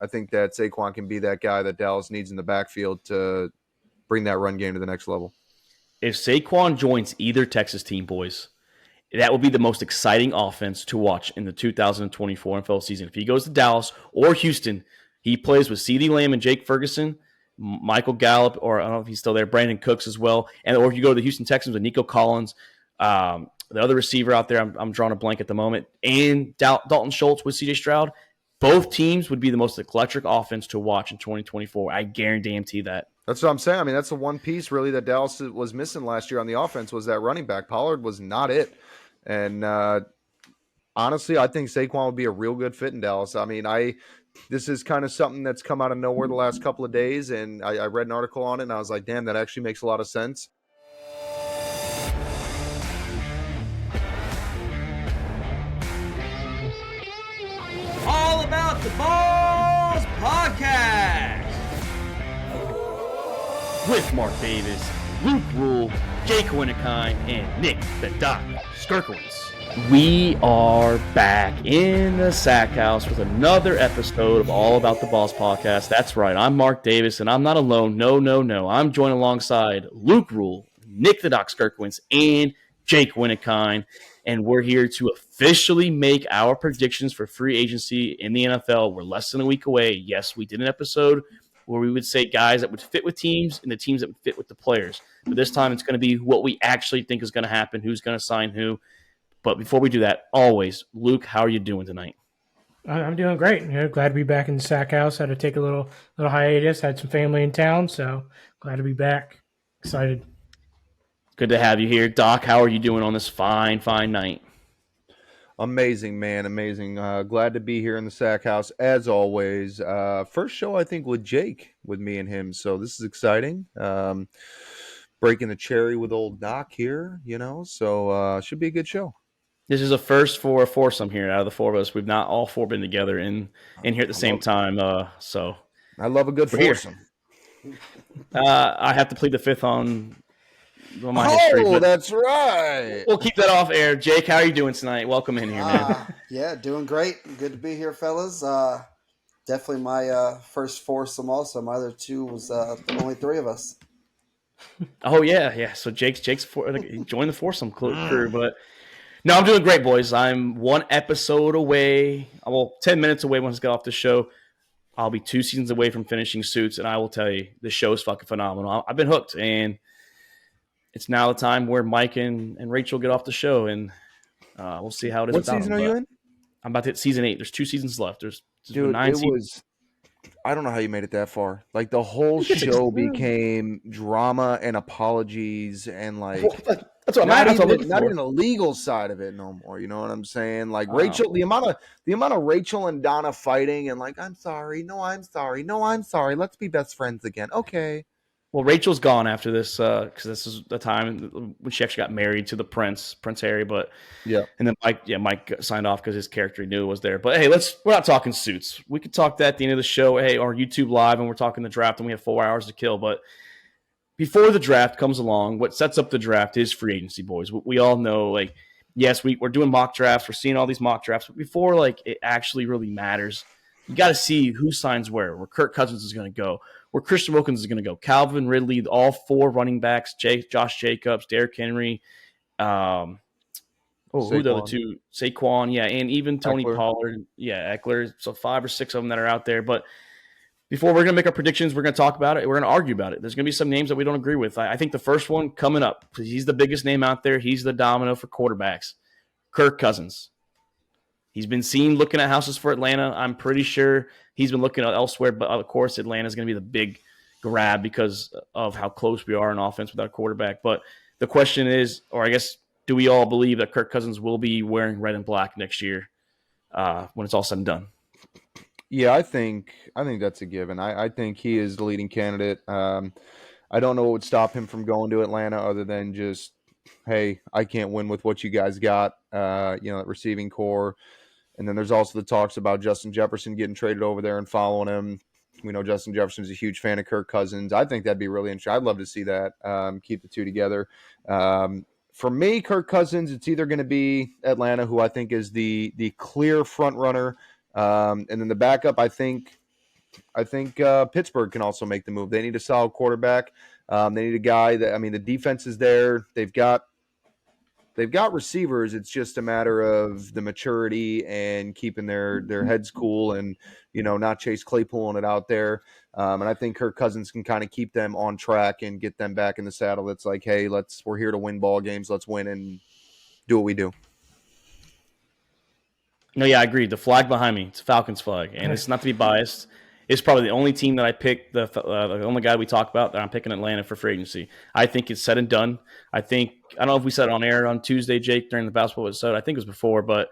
I think that Saquon can be that guy that Dallas needs in the backfield to bring that run game to the next level. If Saquon joins either Texas team, boys, that will be the most exciting offense to watch in the 2024 NFL season. If he goes to Dallas or Houston, he plays with CeeDee Lamb and Jake Ferguson, Michael Gallup, or I don't know if he's still there, Brandon Cooks as well. And or if you go to the Houston Texans with Nico Collins, the other receiver out there, I'm drawing a blank at the moment, and Dalton Schultz with CJ Stroud, both teams would be the most electric offense to watch in 2024. I guarantee that. That's what I'm saying. I mean, that's the one piece really that Dallas was missing last year on the offense was that running back. Pollard was not it. And honestly, I think Saquon would be a real good fit in Dallas. I mean, this is kind of something that's come out of nowhere the last couple of days, and I read an article on it, and I was like, damn, that actually makes a lot of sense. All About the Balls podcast with Mark Davis, Luke Rule, Jake Winnikine, and Nick the Doc Skirkowitz. We are back in the Sack House with another episode of All About the Balls podcast. That's right, I'm Mark Davis, and I'm not alone. No. I'm joined alongside Luke Rule, Nick the Doc Skirkowitz, and Jake Winnikine, and we're here to officially make our predictions for free agency in the NFL. We're less than a week away. Yes, we did an episode where we would say guys that would fit with teams and the teams that would fit with the players. But this time it's going to be what we actually think is going to happen, who's going to sign who. But before we do that, always, Luke, how are you doing tonight? I'm doing great. Glad to be back in the Sack House. Had to take a little hiatus. Had some family in town, so glad to be back. Excited. Good to have you here. Doc, how are you doing on this fine night? Amazing, man. Amazing. Glad to be here in the Sack House, as always. First show, I think, with Jake, with me and him. So this is exciting. Breaking the cherry with old Doc here, so should be a good show. This is a first for a foursome here out of the four of us. We've not all four been together in here at the same time. So I love a good foursome. I have to plead the fifth on my history. Oh, that's right. We'll keep that off air. Jake, how are you doing tonight? Welcome in here, man. Yeah, doing great. Good to be here, fellas. Definitely my first foursome also. My other two was only three of us. Oh, yeah. So Jake's joined the foursome crew, but no, I'm doing great, boys. I'm one episode away. 10 minutes away once I get off the show. I'll be 2 seasons away from finishing Suits, and I will tell you, the show is fucking phenomenal. I've been hooked, and it's now the time where Mike and Rachel get off the show, and we'll see how it is. What season are you in? I'm about to hit season 8. There's 2 seasons left. There's 9 seasons. I don't know how you made it that far. Like, the whole show became drama and apologies and, like, that's what not even the legal side of it no more. You know what I'm saying? Like, Rachel, the amount of Rachel and Donna fighting and, like, I'm sorry. No, I'm sorry. No, I'm sorry. Let's be best friends again. Okay. Well, Rachel's gone after this because this is the time when she actually got married to the Prince Harry. But yeah, and then Mike signed off because his character he knew was there. But hey, we're not talking Suits. We could talk that at the end of the show. Hey, or YouTube Live, and we're talking the draft, and we have 4 hours to kill. But before the draft comes along, what sets up the draft is free agency, boys. We all know, like, yes, we're doing mock drafts. We're seeing all these mock drafts, but before it actually really matters, you got to see who signs where Kirk Cousins is going to go, where Christian Wilkins is going to go, Calvin Ridley, all 4 running backs, Josh Jacobs, Derrick Henry, who are the other 2? Saquon, yeah, and even Tony Pollard, Eckler. So 5 or 6 of them that are out there. But before we're going to make our predictions, we're going to talk about it. We're going to argue about it. There's going to be some names that we don't agree with. I think the first one coming up, because he's the biggest name out there. He's the domino for quarterbacks. Kirk Cousins. He's been seen looking at houses for Atlanta. I'm pretty sure he's been looking elsewhere, but of course Atlanta is going to be the big grab because of how close we are in offense with our quarterback. But the question is, or I guess, do we all believe that Kirk Cousins will be wearing red and black next year when it's all said and done? Yeah, I think that's a given. I think he is the leading candidate. I don't know what would stop him from going to Atlanta other than just, hey, I can't win with what you guys got, that receiving core. And then there's also the talks about Justin Jefferson getting traded over there and following him. We know Justin Jefferson's a huge fan of Kirk Cousins. I think that'd be really interesting. I'd love to see that, keep the two together. For me, Kirk Cousins, it's either going to be Atlanta, who I think is the clear front runner. And then the backup, I think Pittsburgh can also make the move. They need a solid quarterback. They need a guy that, I mean, the defense is there. They've got receivers. It's just a matter of the maturity and keeping their heads cool and, not Chase Claypooling it out there. And I think Kirk Cousins can kind of keep them on track and get them back in the saddle. It's like, hey, we're here to win ball games. Let's win and do what we do. No, yeah, I agree. The flag behind me, it's a Falcons flag. And it's not to be biased. It's probably the only team that I picked, the only guy we talk about that I'm picking Atlanta for free agency. I think it's said and done. I don't know if we said it on air on Tuesday, Jake, during the basketball episode. I think it was before, but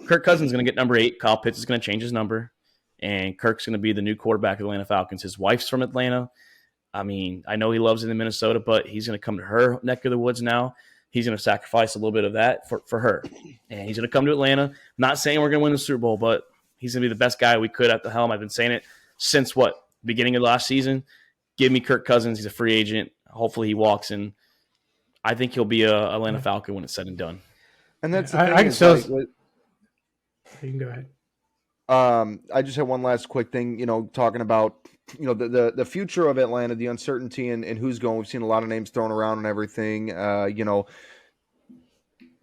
Kirk Cousins is going to get number 8. Kyle Pitts is going to change his number, and Kirk's going to be the new quarterback of the Atlanta Falcons. His wife's from Atlanta. I mean, I know he loves it in Minnesota, but he's going to come to her neck of the woods now. He's going to sacrifice a little bit of that for her, and he's going to come to Atlanta. I'm not saying we're going to win the Super Bowl, but he's going to be the best guy we could at the helm. I've been saying it since beginning of last season. Give me Kirk Cousins. He's a free agent. Hopefully he walks in. I think he'll be a Atlanta Falcon when it's said and done. And that's the I thing can is, still. like, You can go ahead. I just have one last quick thing, talking about, the future of Atlanta, the uncertainty and who's going. We've seen a lot of names thrown around and everything.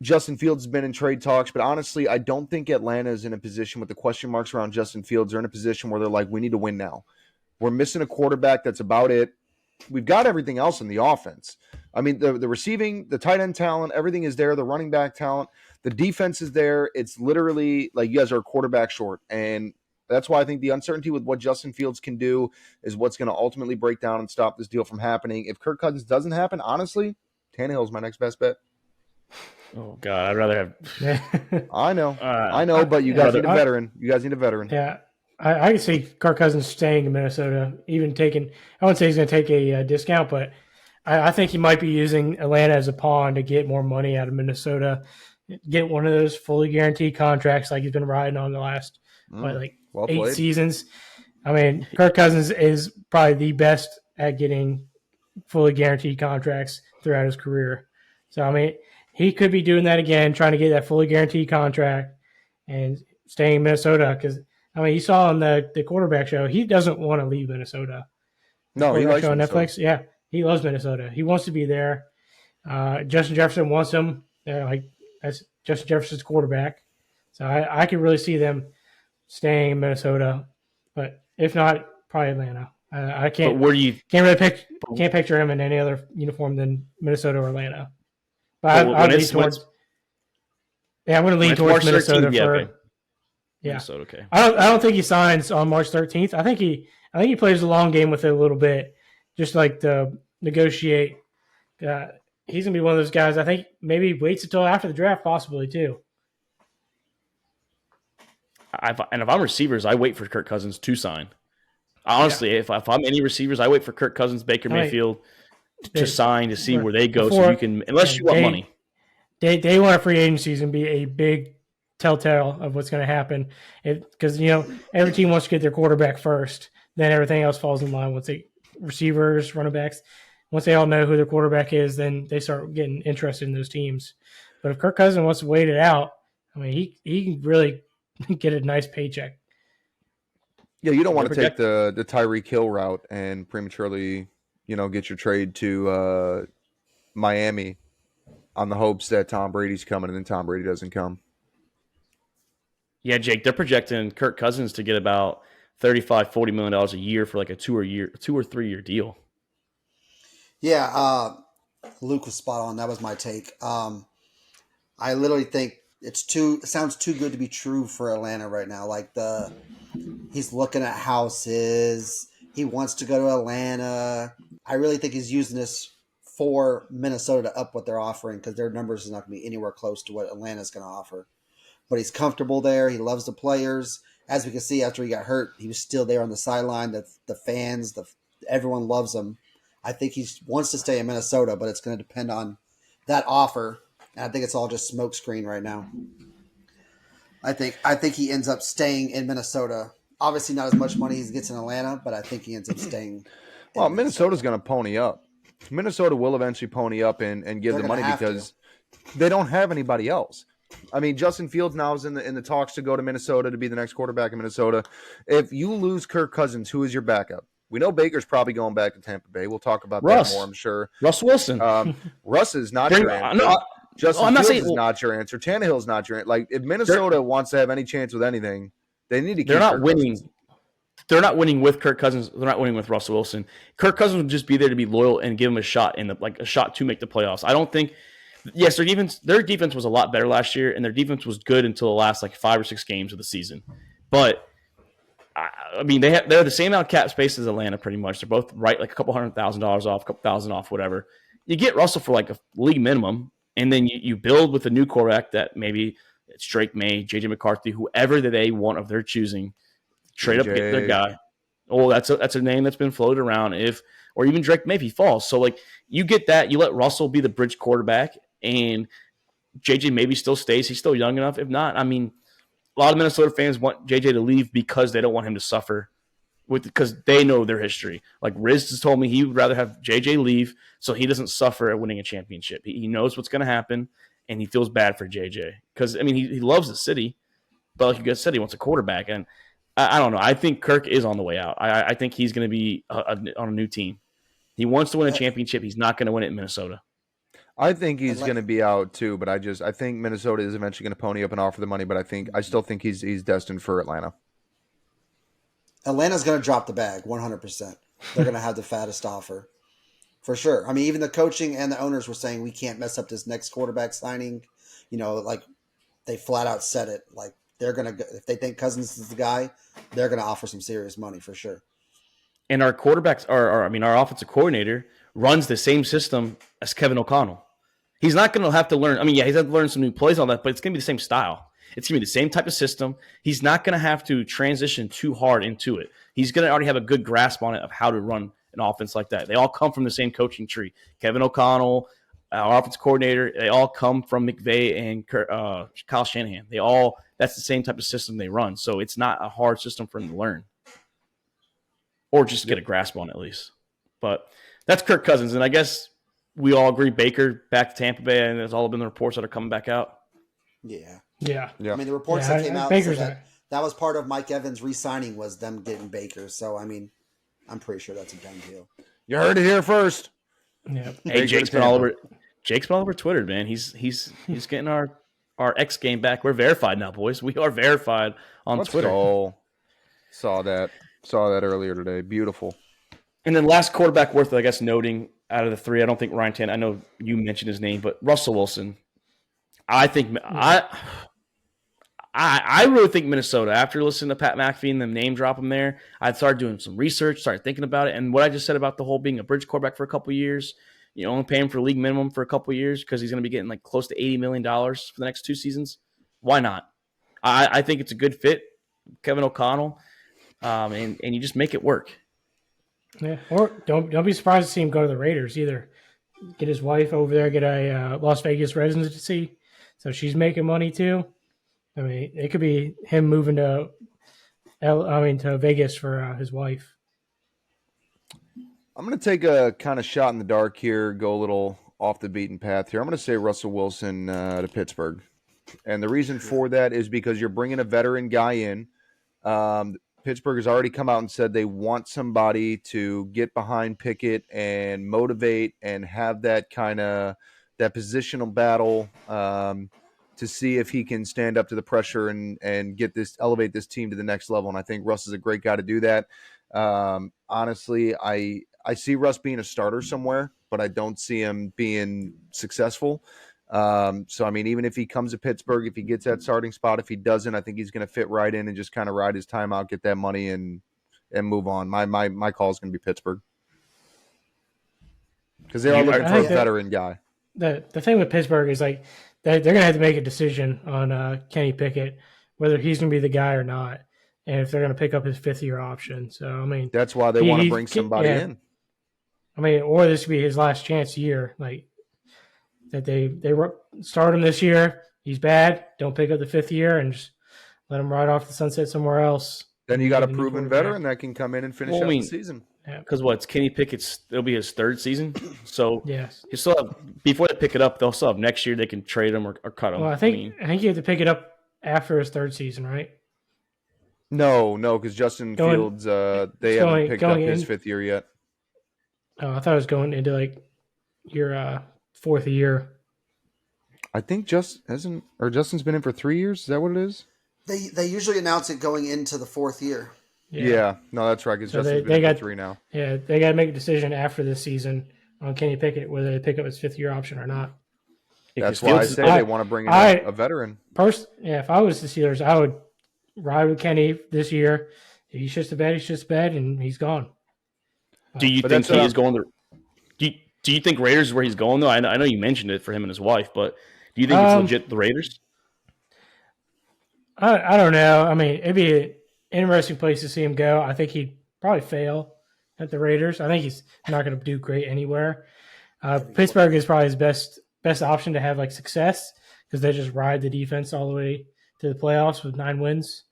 Justin Fields has been in trade talks, but honestly, I don't think Atlanta is in a position with the question marks around Justin Fields. They're in a position where they're like, we need to win now. We're missing a quarterback. That's about it. We've got everything else in the offense. I mean, the receiving, the tight end talent, everything is there. The running back talent, the defense is there. It's literally like you guys are a quarterback short. And that's why I think the uncertainty with what Justin Fields can do is what's going to ultimately break down and stop this deal from happening. If Kirk Cousins doesn't happen, honestly, Tannehill is my next best bet. Oh, God, I'd rather have – I know, but you guys need a veteran. You guys need a veteran. Yeah. I can see Kirk Cousins staying in Minnesota, even taking – I wouldn't say he's going to take a discount, but I think he might be using Atlanta as a pawn to get more money out of Minnesota, get one of those fully guaranteed contracts like he's been riding on the last, Well 8 played. seasons. I mean, Kirk Cousins is probably the best at getting fully guaranteed contracts throughout his career. So, I mean, he could be doing that again, trying to get that fully guaranteed contract and staying in Minnesota because, I mean, you saw on the quarterback show, he doesn't want to leave Minnesota. No, he likes show on Minnesota. Netflix. Yeah, he loves Minnesota. He wants to be there. Justin Jefferson wants him. That's Justin Jefferson's quarterback. So I can really see them staying in Minnesota. But if not, probably Atlanta. I can't. But where do you – Can't picture him in any other uniform than Minnesota or Atlanta. But I'm going to lean towards Minnesota for. Yeah, Minnesota, okay. I don't think he signs on March 13th. I think he plays a long game with it a little bit, just like to negotiate. He's gonna be one of those guys. I think maybe waits until after the draft, possibly too. And if I'm receivers, I wait for Kirk Cousins to sign. Honestly, if I'm any receivers, I wait for Kirk Cousins, Baker Mayfield to sign to see where they go. So you can, unless you want money. Day one of free agency is gonna be a big telltale of what's going to happen because every team wants to get their quarterback first, then everything else falls in line. Once receivers, running backs, once they all know who their quarterback is, then they start getting interested in those teams. But if Kirk Cousins wants to wait it out, I mean, he can really get a nice paycheck. Yeah, you don't want to take the Tyreek Hill route and prematurely, get your trade to Miami on the hopes that Tom Brady's coming and then Tom Brady doesn't come. Yeah, Jake, they're projecting Kirk Cousins to get about $35-40 million a year for like a 2 or 3 year deal. Yeah, Luke was spot on. That was my take. I literally think it sounds too good to be true for Atlanta right now. Like he's looking at houses. He wants to go to Atlanta. I really think he's using this for Minnesota to up what they're offering because their numbers is not going to be anywhere close to what Atlanta's going to offer. But he's comfortable there. He loves the players. As we can see, after he got hurt, he was still there on the sideline. The fans, everyone loves him. I think he wants to stay in Minnesota, but it's going to depend on that offer. And I think it's all just smokescreen right now. I think he ends up staying in Minnesota. Obviously, not as much money as he gets in Atlanta, but I think he ends up staying. Well, Minnesota's going to pony up. Minnesota will eventually pony up and give the money because they don't have anybody else. I mean, Justin Fields now is in the talks to go to Minnesota to be the next quarterback in Minnesota. If you lose Kirk Cousins, who is your backup? We know Baker's probably going back to Tampa Bay. We'll talk about that more, I'm sure. Russ Wilson. Russ is not your answer. No, Justin I'm not Fields saying- is not your answer. Tannehill's not your answer. Like, if Minnesota wants to have any chance with anything, they need to keep They're not Kirk winning. Cousins. They're not winning with Kirk Cousins. They're not winning with Russell Wilson. Kirk Cousins would just be there to be loyal and give him a shot a shot to make the playoffs. I don't think. Yes, their defense was a lot better last year, and their defense was good until the last 5 or 6 games of the season. But I mean, they're the same amount of cap space as Atlanta, pretty much. They're both right, like a couple $100,000 off, a couple thousand off, whatever. You get Russell for a league minimum, and then you build with a new quarterback that maybe it's Drake May, JJ McCarthy, whoever that they want of their choosing. Trade up, get their guy. Oh, that's a name that's been floated around. Or even Drake May if he falls. So you get that. You let Russell be the bridge quarterback, and JJ maybe still stays. He's still young enough. If not, I mean, a lot of Minnesota fans want JJ to leave because they don't want him to suffer because they know their history. Like Riz has told me he would rather have JJ leave so he doesn't suffer at winning a championship. He knows what's going to happen, and he feels bad for JJ because I mean he loves the city, but like you guys said, he wants a quarterback and. I don't know. I think Kirk is on the way out. I think he's going to be on a new team. He wants to win a championship. He's not going to win it in Minnesota. I think he's going to be out too, but I think Minnesota is eventually going to pony up and offer the money. But I still think he's destined for Atlanta. Atlanta's going to drop the bag 100%. They're going to have the fattest offer for sure. I mean, even the coaching and the owners were saying we can't mess up this next quarterback signing. They flat out said it. They're going to, if they think Cousins is the guy, they're going to offer some serious money for sure. And our quarterbacks our offensive coordinator runs the same system as Kevin O'Connell. He's not going to have to learn. I mean, yeah, he's had to learn some new plays on that, but it's going to be the same style. It's going to be the same type of system. He's not going to have to transition too hard into it. He's going to already have a good grasp on it of how to run an offense like that. They all come from the same coaching tree. Kevin O'Connell, our offensive coordinator, they all come from McVay and Kyle Shanahan. That's the same type of system they run. So it's not a hard system for him to learn or just get a grasp on it at least. But that's Kirk Cousins. And I guess we all agree Baker back to Tampa Bay, and there's all been the reports that are coming back out. Yeah. Yeah. I mean, the reports that came out said that was part of Mike Evans re-signing was them getting Baker. So, I mean, I'm pretty sure that's a done deal. You heard it here first. Yeah. Hey, Jake's been all over Twitter, man. He's getting our X game back. We're verified now, boys. We are verified on Twitter. Go. Saw that earlier today. Beautiful. And then last quarterback worth, I guess, noting out of the three, I don't think Ryan Tannehill. I know you mentioned his name, but Russell Wilson. I think I really think Minnesota. After listening to Pat McAfee and them name drop him there, I started doing some research, started thinking about it, and what I just said about the whole being a bridge quarterback for a couple of years. Only pay him for league minimum for a couple of years because he's going to be getting close to $80 million for the next 2 seasons. Why not? I think it's a good fit, Kevin O'Connell, and you just make it work. Yeah, or don't be surprised to see him go to the Raiders either. Get his wife over there, get a Las Vegas residency, so she's making money too. I mean, it could be him moving to Vegas for his wife. I'm going to take a kind of shot in the dark here, go a little off the beaten path here. I'm going to say Russell Wilson to Pittsburgh. And the reason for that is because you're bringing a veteran guy in. Pittsburgh has already come out and said they want somebody to get behind Pickett and motivate and have that kind of that positional battle to see if he can stand up to the pressure and elevate this team to the next level. And I think Russ is a great guy to do that. Honestly, I see Russ being a starter somewhere, but I don't see him being successful. So, I mean, even if he comes to Pittsburgh, if he gets that starting spot, if he doesn't, I think he's going to fit right in and just kind of ride his time out, get that money and move on. My call is going to be Pittsburgh because they are looking for a veteran guy. The thing with Pittsburgh is they're going to have to make a decision on Kenny Pickett, whether he's going to be the guy or not, and if they're going to pick up his 5th-year option. So, I mean, that's why they want to bring somebody in. I mean, or this could be his last chance year, that they start him this year. He's bad. Don't pick up the 5th year and just let him ride off the sunset somewhere else. Then you got a get new proven quarterback. veteran that can come in and finish Well, I out mean, the season. Because it's Kenny Pickett's. It'll be his third season, so Yes. he still have before they pick it up. They'll still have next year. They can trade him or cut him. Well, I think you have to pick it up after his third season, right? No, because Justin Fields, they haven't picked up his fifth year yet. Oh, I thought it was going into like your fourth year. I think Justin's been in for 3 years. Is that what it is? They usually announce it going into the fourth year. Yeah. No, that's right. Because So Justin's they been in got for 3 now. Yeah, they got to make a decision after this season on Kenny Pickett whether they pick up his fifth year option or not. That's why I say they want to bring in a veteran. If I was the Steelers, I would ride with Kenny this year. If he's just a bad, he's just bad, and he's gone. Do you think he is going to? Do you think Raiders is where he's going though? I know you mentioned it for him and his wife, but do you think it's legit the Raiders? I don't know. I mean, it'd be an interesting place to see him go. I think he'd probably fail at the Raiders. I think he's not going to do great anywhere. Pittsburgh is probably his best option to have like success because they just ride the defense all the way to the playoffs with 9 wins.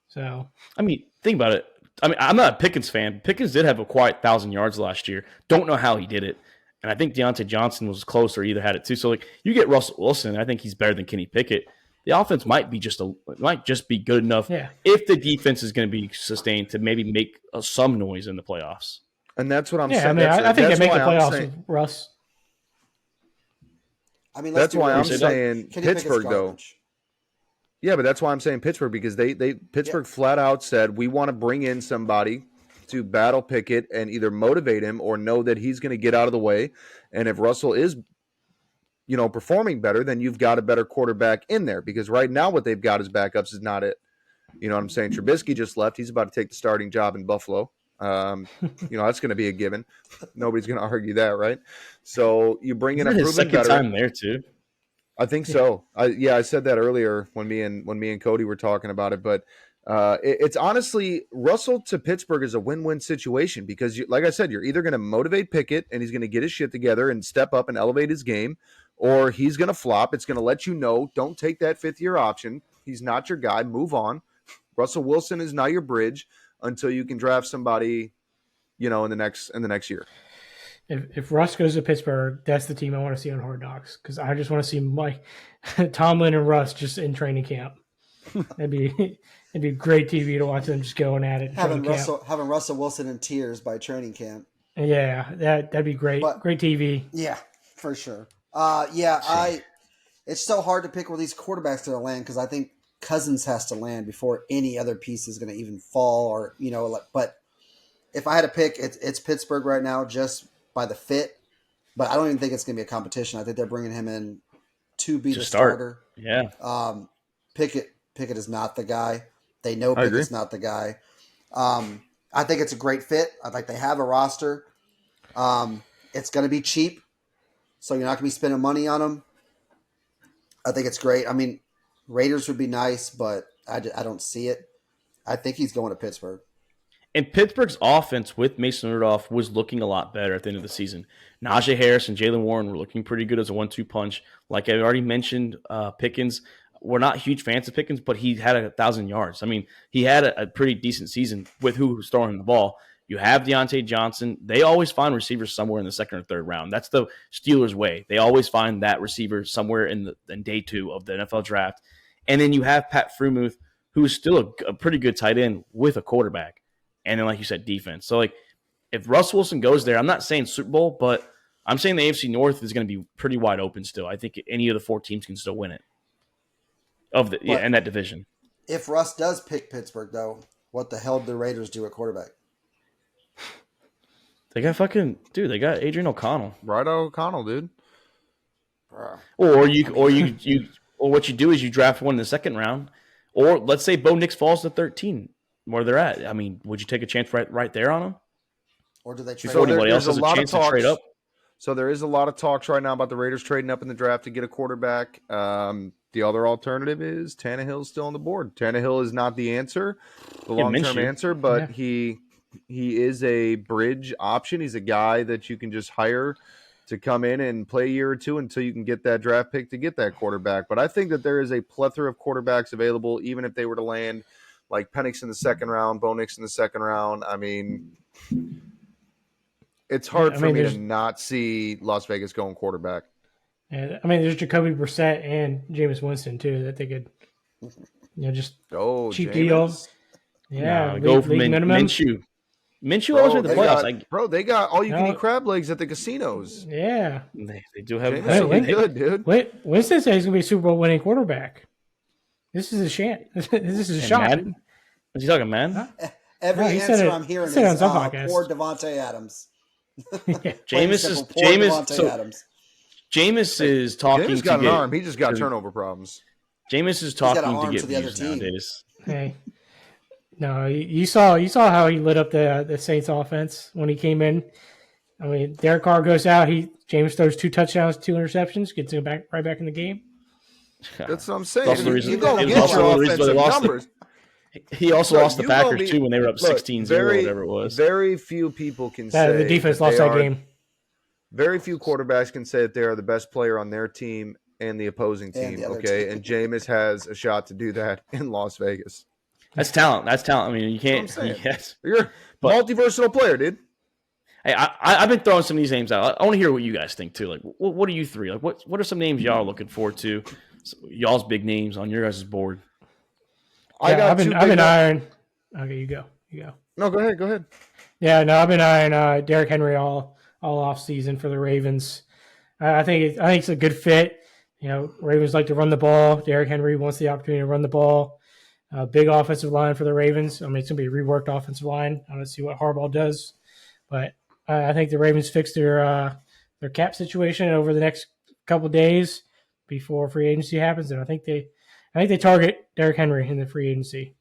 So, I mean, think about it. I mean, I'm not a Pickens fan. Pickens did have a quiet 1,000 yards last year. Don't know how he did it. And I think Deontay Johnson was close or either had it too. So, like, you get Russell Wilson, I think he's better than Kenny Pickett. The offense might just be good enough if the defense is going to be sustained to maybe make some noise in the playoffs. And that's what I'm saying. I mean, I think they make the playoffs with Russ. I mean, that's why I'm saying Pittsburgh, though. Yeah, but that's why I'm saying Pittsburgh, because Pittsburgh flat out said, we want to bring in somebody to battle Pickett and either motivate him or know that he's going to get out of the way. And if Russell is, performing better, then you've got a better quarterback in there, because right now what they've got as backups is not it. You know what I'm saying? Trubisky just left. He's about to take the starting job in Buffalo. That's going to be a given. Nobody's going to argue that, right? So you bring in a proven second veteran. time there too. I think so. I said that earlier when me and Cody were talking about it, but it's honestly, Russell to Pittsburgh is a win-win situation because, like I said, you're either going to motivate Pickett and he's going to get his shit together and step up and elevate his game, or he's going to flop. It's going to let you know, don't take that fifth-year option. He's not your guy. Move on. Russell Wilson is not your bridge until you can draft somebody, in the next year. If Russ goes to Pittsburgh, that's the team I want to see on Hard Knocks, because I just want to see Mike Tomlin and Russ just in training camp. It'd be great TV to watch them just going at it. Having Russell Wilson in tears by training camp. Yeah, that'd be great. Great TV. Yeah, for sure. It's so hard to pick where these quarterbacks are to land, because I think Cousins has to land before any other piece is going to even fall, or but if I had to pick, it's Pittsburgh right now just by the fit, but I don't even think it's going to be a competition. I think they're bringing him in to be the starter. Yeah. Pickett is not the guy. They know Pickett's not the guy. I think it's a great fit. I think they have a roster. It's going to be cheap, so you're not going to be spending money on them. I think it's great. I mean, Raiders would be nice, but I don't see it. I think he's going to Pittsburgh. And Pittsburgh's offense with Mason Rudolph was looking a lot better at the end of the season. Najee Harris and Jaylen Warren were looking pretty good as a 1-2 punch. Like I already mentioned, Pickens, we're not huge fans of Pickens, but he had 1,000 yards. I mean, he had a pretty decent season with who was throwing the ball. You have Deontay Johnson. They always find receivers somewhere in the second or third round. That's the Steelers' way. They always find that receiver somewhere in day 2 of the NFL draft. And then you have Pat Freiermuth, who is still a pretty good tight end with a quarterback. And then, like you said, defense. So, like, if Russell Wilson goes there, I'm not saying Super Bowl, but I'm saying the AFC North is going to be pretty wide open still. I think any of the 4 teams can still win it in that division. If Russ does pick Pittsburgh, though, what the hell did the Raiders do at quarterback? They got they got Adrian O'Connell. Right, O'Connell, dude. Or what you do is you draft one in the second round, or let's say Bo Nix falls to 13, where they're at. I mean, would you take a chance right there on them? Or do they trade before anybody else has a chance to trade up? So there is a lot of talks right now about the Raiders trading up in the draft to get a quarterback. The other alternative is Tannehill's still on the board. Tannehill is not the answer, the long-term answer, but he is a bridge option. He's a guy that you can just hire to come in and play a year or two until you can get that draft pick to get that quarterback. But I think that there is a plethora of quarterbacks available, even if they were to land like Penix in the second round, Bo Nix in the second round. I mean, it's hard for me to not see Las Vegas going quarterback. I mean, there's Jacoby Brissett and Jameis Winston too that they could, just cheap Jameis. deal. Yeah, go for Minshew. Minshew always made the playoffs. They got all you can eat crab legs at the casinos. Yeah, they do have. Jameis good, dude. Winston says he's gonna be a Super Bowl winning quarterback. This is a shot. This is a shot. Madden? Was he talking, man? Huh? Every answer I'm hearing is poor Devontae Adams. Jameis is talking. Jameis got an arm. He just got turnover problems. Jameis is talking to get views nowadays. Hey, no, you saw how he lit up the Saints offense when he came in. I mean, Derek Carr goes out. Jameis throws 2 touchdowns, 2 interceptions, gets him right back in the game. That's what I'm saying. You go get your offensive numbers. He also lost the Packers too when they were up 16-0 or whatever it was. Very few people can say the defense lost that game. Very few quarterbacks can say that they are the best player on their team and the opposing team. Okay, and Jameis has a shot to do that in Las Vegas. That's talent. I mean, you can't. You're a multi-versatile player, dude. Hey, I've been throwing some of these names out. I want to hear what you guys think too. Like, what are you three? Like, what are some names y'all are looking forward to? Y'all's big names on your guys' board. I've been eyeing. Okay, you go. No, go ahead. Yeah, no, I've been eyeing Derrick Henry all off season for the Ravens. I think it's a good fit. Ravens like to run the ball. Derrick Henry wants the opportunity to run the ball. Big offensive line for the Ravens. I mean, it's going to be a reworked offensive line. I want to see what Harbaugh does, but I think the Ravens fix their cap situation over the next couple of days before free agency happens, and I think they target Derrick Henry in the free agency.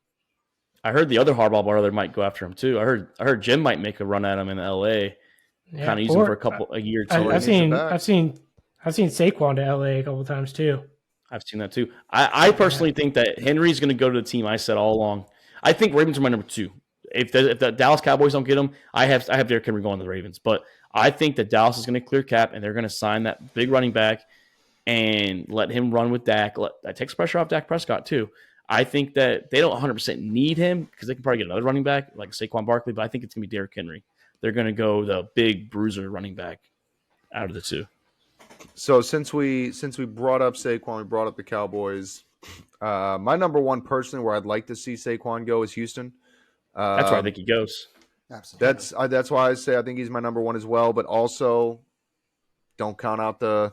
I heard the other Harbaugh brother might go after him too. I heard Jim might make a run at him in L.A. Kind of use him for a year or two. I've seen Saquon to L.A. a couple of times too. I've seen that too. I personally think that Henry's going to go to the team I said all along. I think Ravens are my number 2. If the Dallas Cowboys don't get him, I have Derrick Henry going to the Ravens. But I think that Dallas is going to clear cap and they're going to sign that big running back and let him run with Dak. That takes pressure off Dak Prescott too. I think that they don't 100% need him because they can probably get another running back like Saquon Barkley, but I think it's going to be Derrick Henry. They're going to go the big bruiser running back out of the 2. So since we brought up Saquon, we brought up the Cowboys. My number 1 personally, where I'd like to see Saquon go, is Houston. That's where I think he goes. Absolutely. That's why I say I think he's my number 1 as well. But also, don't count out the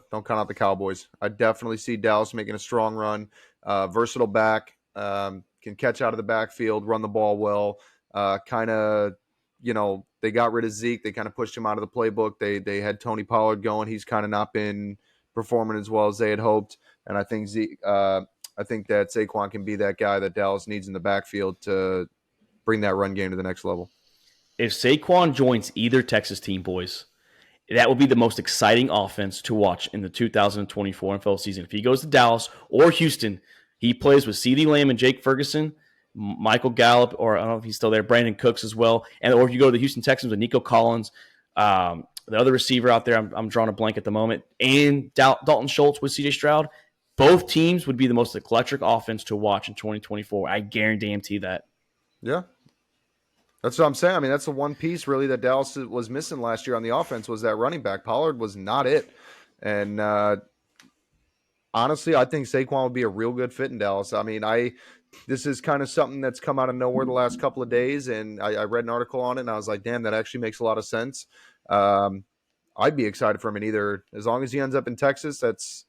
Cowboys. I definitely see Dallas making a strong run. Versatile back, can catch out of the backfield, run the ball well. Kind of, they got rid of Zeke. They kind of pushed him out of the playbook. They had Tony Pollard going. He's kind of not been performing as well as they had hoped. And I think that Saquon can be that guy that Dallas needs in the backfield to bring that run game to the next level. If Saquon joins either Texas team, boys, that will be the most exciting offense to watch in the 2024 NFL season. If he goes to Dallas or Houston, he plays with CeeDee Lamb and Jake Ferguson, Michael Gallup, or I don't know if he's still there, Brandon Cooks as well. Or if you go to the Houston Texans with Nico Collins, the other receiver out there, I'm drawing a blank at the moment, and Dalton Schultz with CJ Stroud, both teams would be the most electric offense to watch in 2024. I guarantee that. Yeah. That's what I'm saying. I mean, that's the one piece really that Dallas was missing last year on the offense was that running back. Pollard was not it. And honestly, I think Saquon would be a real good fit in Dallas. I mean, this is kind of something that's come out of nowhere the last couple of days, and I read an article on it, and I was like, damn, that actually makes a lot of sense. I'd be excited for him in either. As long as he ends up in Texas, that's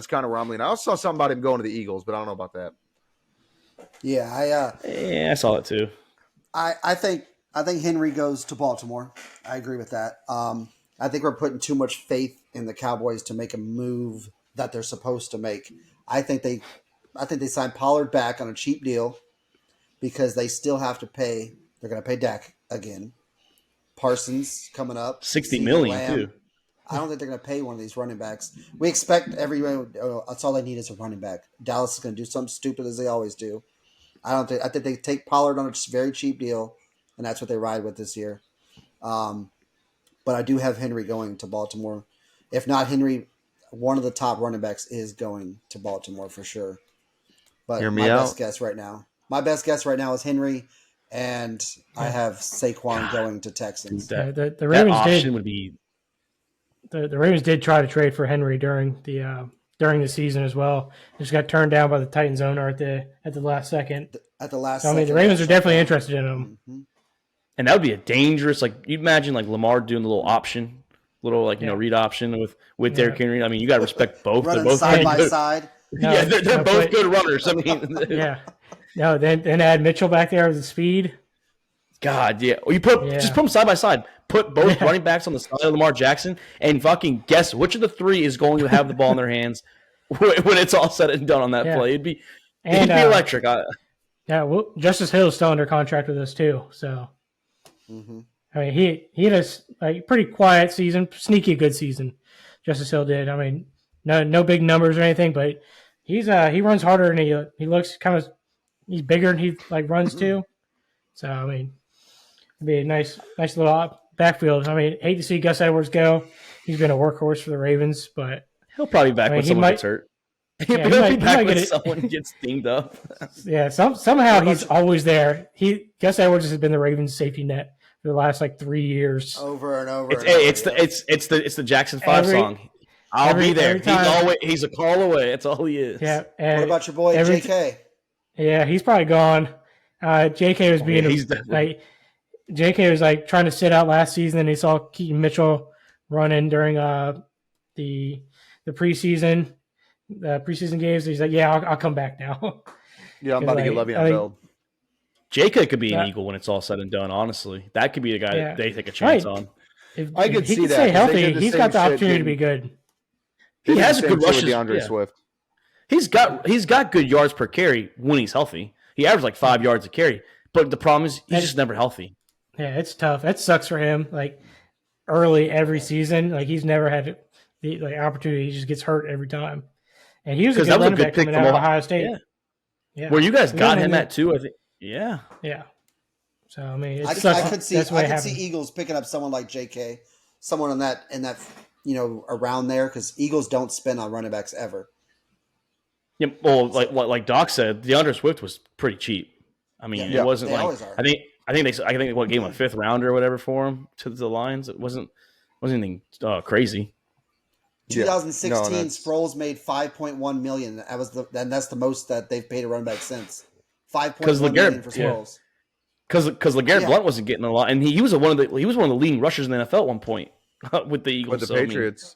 kind of where I'm leaning. I also saw something about him going to the Eagles, but I don't know about that. Yeah, I saw it too. I think Henry goes to Baltimore. I agree with that. I think we're putting too much faith in the Cowboys to make a move that they're supposed to make. I think they signed Pollard back on a cheap deal because they still have to pay. They're going to pay Dak again. Parsons coming up, $60 million too. I don't think they're going to pay one of these running backs. We expect that's all they need is a running back. Dallas is going to do something stupid as they always do. I think they take Pollard on a very cheap deal, and that's what they ride with this year. But I do have Henry going to Baltimore. If not Henry, one of the top running backs is going to Baltimore for sure. But Hear me my out. best guess right now. My best guess right now is Henry, and I have Saquon going to Texans. Dude, The that Ravens option did. would be The Ravens did try to trade for Henry during the season as well. Just got turned down by the Titans owner at the last second. At the last So I mean, the second, Ravens got are shut definitely down. interested in him. Mhm. and that would be a dangerous you imagine Lamar doing the little option, little read option with Derrick Henry. I mean, you got to respect both. They're Running both side pretty by good. side. No, Yeah, they're no, both but- good runners. I mean, Yeah. No, then add Mitchell back there with the speed. God, yeah. Or you just put them side by side. Put both running backs on the side of Lamar Jackson, and fucking guess which of the three is going to have the ball in their hands when it's all said and done on that Yeah. play. It'd be And electric. yeah, well, Justice Hill is still under contract with us too. So Mhm. I mean, he had a pretty quiet season, sneaky good season. Justice Hill did. I mean, no big numbers or anything, but he runs harder and he looks he's bigger and he runs too. So I mean, it'd be a nice little backfield. I mean, hate to see Gus Edwards go. He's been a workhorse for the Ravens, but He'll probably be back I mean, when he someone might- gets hurt. Yeah, He'll he might- be he back might when get it. someone gets dinged up. yeah, somehow he's always there. Gus Edwards has been the Ravens' safety net for the last 3 years. Over and over. It's and over, it's the Jackson 5 Every- song. I'll every- be there. every time- He's a call away. That's all he is. Yeah. What about your boy JK? Yeah, he's probably gone. JK was being he's definitely- JK was trying to sit out last season, and he saw Keaton Mitchell running during the preseason games. He's like, yeah, I'll come back now. Yeah, I'm about to get Le'Veon Bell. JK could be an Yeah. Eagle when it's all said and done. Honestly, that could be the guy Yeah. that they take a chance Right. on. If, I if could he see can that, stay 'cause they healthy, did the he's same got the shit, opportunity to didn't- be good. They He did has the a same good shit rush. with DeAndre Yeah. Swift. He's got good yards per carry when he's healthy. He averaged 5 yards a carry, but the problem is he's just never healthy. Yeah, it's tough. That sucks for him. Early every season, he's never had the opportunity. He just gets hurt every time. And he was a 'Cause good that was a running good back pick coming from out of Ohio- Ohio State. Yeah. Yeah. Where you guys Yeah, got I him mean, at too, I think. Yeah. Yeah. So I mean, it I sucks. could see That's what I could happened. see Eagles picking up someone like JK, someone in that around there, because Eagles don't spend on running backs ever. Yeah, well, like Doc said, DeAndre Swift was pretty cheap. I mean, Yeah, it wasn't they like always are. I think they gave him a 5th rounder or whatever for him to the Lions. It wasn't anything crazy. Yeah. 2016, No, that's- Sproles made 5.1 million. That's the most that they've paid a running back since. 'Cause 5.1 million for LeGarrette- yeah. Sproles. Because LeGarrette Yeah. Blunt wasn't getting a lot, and he was one of the leading rushers in the NFL at one point with the Eagles. With the So, I mean, Patriots.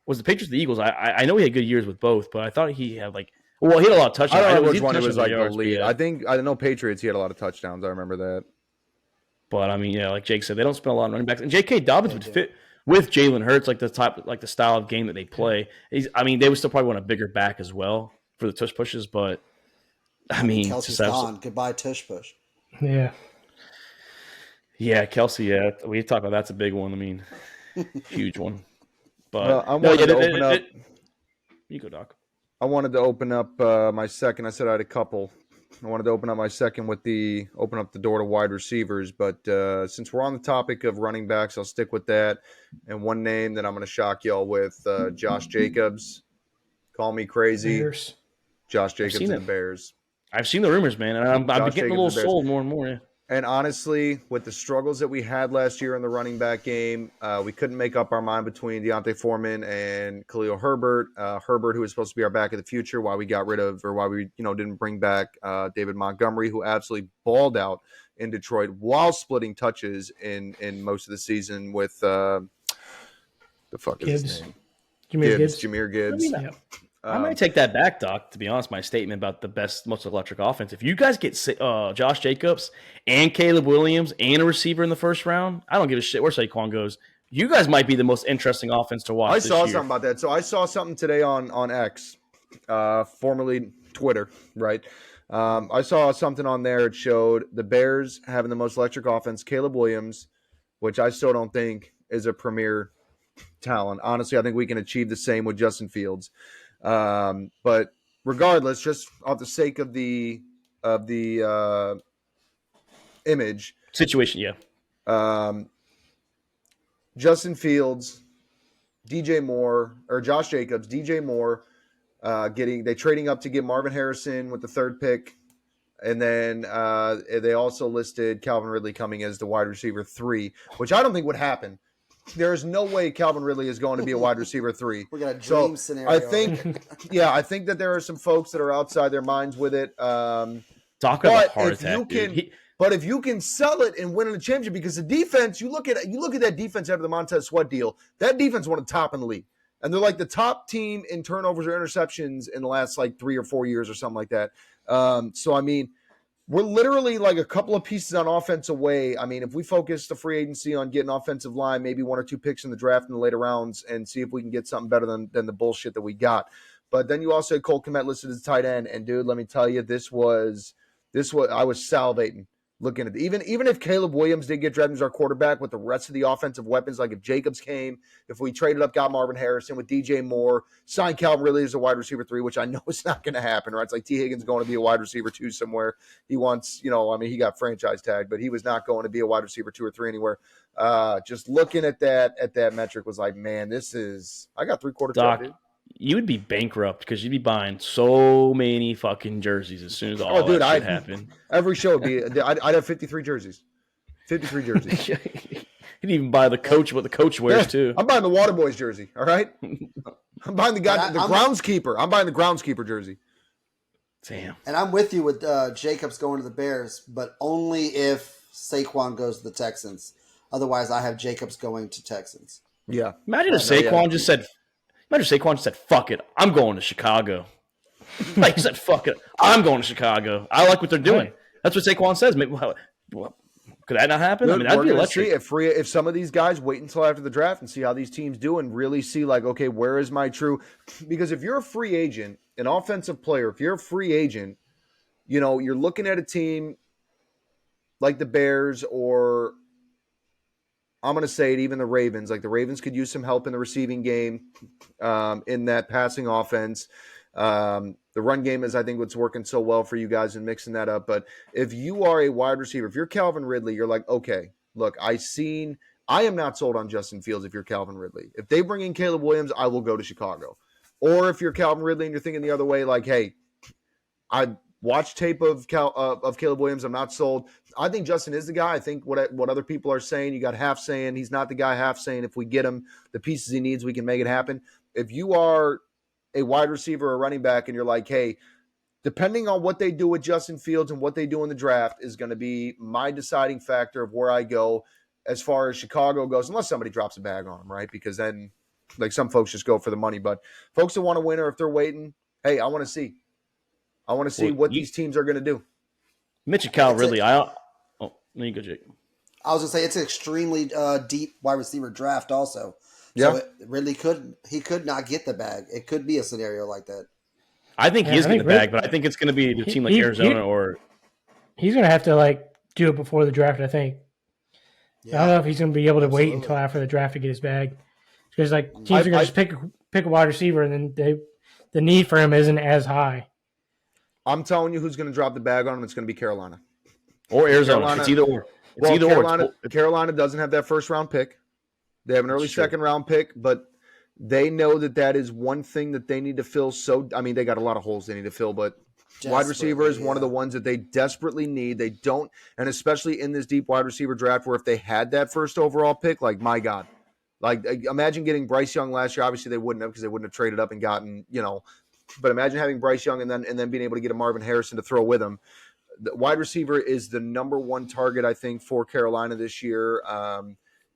was the Patriots the Eagles? I know he had good years with both, but I thought he had he had a lot of touchdowns. I don't know he which one it was touchdown the yards, but lead. yeah. I know Patriots. He had a lot of touchdowns. I remember that. But I mean, yeah, like Jake said, they don't spend a lot on running backs, and J.K. Dobbins would fit with Jalen Hurts, the style of game that they play. They would still probably want a bigger back as well for the tush pushes, but I mean, Kelsey's just gone. Goodbye, tush push. Yeah. yeah, Kelsey, yeah, we talk about that's a big one. I mean, huge one. But Well, I wanted to open up. You go, Doc. I wanted to open up my second. I said I had a couple. I wanted to open up my second with open up the door to wide receivers. But since we're on the topic of running backs, I'll stick with that. And one name that I'm going to shock y'all with, Josh Jacobs. Call me crazy. Bears. Josh Jacobs seen and the it. Bears. I've seen the rumors, man, and I'm Josh getting a Jacobs little and Bears. sold more and more. Yeah. And honestly, with the struggles that we had last year in the running back game, we couldn't make up our mind between Deontay Foreman and Khalil Herbert. Herbert, who was supposed to be our back of the future, why we didn't bring back David Montgomery, who absolutely balled out in Detroit while splitting touches in most of the season with the fuck is Gibbs. his name? Jameer Gibbs. Yeah. I might take that back, Doc. To be honest, my statement about the best, most electric offense. If you guys get Josh Jacobs and Caleb Williams and a receiver in the first round, I don't give a shit where Saquon goes. You guys might be the most interesting offense to watch. I this saw year. something about that. So I saw something today on X, formerly Twitter, right? I saw something on there. It showed the Bears having the most electric offense, Caleb Williams, which I still don't think is a premier talent. Honestly, I think we can achieve the same with Justin Fields. But regardless, just off the sake of the image, situation. Yeah, Justin Fields, DJ Moore, or Josh Jacobs, DJ Moore, trading up to get Marvin Harrison with the 3rd pick And then they also listed Calvin Ridley coming as the wide receiver 3, which I don't think would happen. There is no way Calvin Ridley is going to be a wide receiver 3. We got a dream scenario. I think, I think that there are some folks that are outside their minds with it. Talk about a heart attack, dude. But if you can sell it and win in a championship, because the defense, you look at that defense after the Montez Sweat deal, that defense won the top in the league. And they're like the top team in turnovers or interceptions in the last like 3 or 4 years or something like that. So, I mean, we're literally like a couple of pieces on offense away. I mean, if we focus the free agency on getting offensive line, maybe 1 or 2 picks in the draft in the later rounds and see if we can get something better than the bullshit that we got. But then you also had Cole Kmet listed as tight end. And, dude, let me tell you, this was I was salivating looking at it. Even if Caleb Williams did get drafted as our quarterback with the rest of the offensive weapons, like if Jacobs came, if we traded up, got Marvin Harrison with DJ Moore, signed Calvin Ridley as a wide receiver 3, which I know is not going to happen, right? It's like T. Higgins going to be a wide receiver 2 somewhere. He wants, he got franchise tag, but he was not going to be a wide receiver 2 or 3 anywhere. Just looking at that metric was like, man, I got 3/4 Doc, dude. You would be bankrupt because you'd be buying so many fucking jerseys as soon as all that shit happened. Every show would be. I'd have 53 jerseys. 53 jerseys. You'd even buy what the coach wears too. I'm buying the Waterboys jersey. All right. I'm buying the groundskeeper. I'm buying the groundskeeper jersey. Damn. And I'm with you with Jacobs going to the Bears, but only if Saquon goes to the Texans. Otherwise, I have Jacobs going to Texans. Yeah. Imagine if Saquon just said, fuck it, I'm going to Chicago. Like he said, fuck it, I'm going to Chicago. I like what they're doing. That's what Saquon says. Maybe, could that not happen? Look, I mean, that'd be electric. If some of these guys wait until after the draft and see how these teams do and really see like, okay, where is my true? Because if you're a free agent, an offensive player, if you're a free agent, you're looking at a team like the Bears or I'm going to say it, even the Ravens. Like the Ravens could use some help in the receiving game, in that passing offense. The run game is, I think, what's working so well for you guys and mixing that up. But if you are a wide receiver, if you're Calvin Ridley, you're like, okay, look, I am not sold on Justin Fields if you're Calvin Ridley. If they bring in Caleb Williams, I will go to Chicago. Or if you're Calvin Ridley and you're thinking the other way, like, hey, I watched tape of Caleb Williams. I'm not sold. I think Justin is the guy. I think what other people are saying, you got half saying he's not the guy, half saying if we get him the pieces he needs, we can make it happen. If you are a wide receiver or running back and you're like, hey, depending on what they do with Justin Fields and what they do in the draft is going to be my deciding factor of where I go as far as Chicago goes, unless somebody drops a bag on him, right? Because then like some folks just go for the money. But folks that want to win or if they're waiting, hey, I want to see what these teams are going to do. Mitch and Cal Ridley. There you go, Jake. I was going to say it's an extremely deep wide receiver draft also. Yeah. So Ridley could not get the bag. It could be a scenario like that. I think he is getting the bag, but I think it's going to be a team like Arizona or he's going to have to do it before the draft. I think. Yeah. I don't know if he's going to be able to wait until after the draft to get his bag, because teams are going to just pick a wide receiver, and then the need for him isn't as high. I'm telling you, who's going to drop the bag on him? It's going to be Carolina or Arizona. It's either or. Carolina doesn't have that first round pick. They have an early second round pick, but they know that is one thing that they need to fill. So, I mean, they got a lot of holes they need to fill, but wide receiver is one of the ones that they desperately need. They don't, and especially in this deep wide receiver draft where if they had that first overall pick, like, my God. Like, imagine getting Bryce Young last year. Obviously, they wouldn't have because they wouldn't have traded up and gotten, but imagine having Bryce Young and then being able to get a Marvin Harrison to throw with him. The wide receiver is the number one target, I think, for Carolina this year.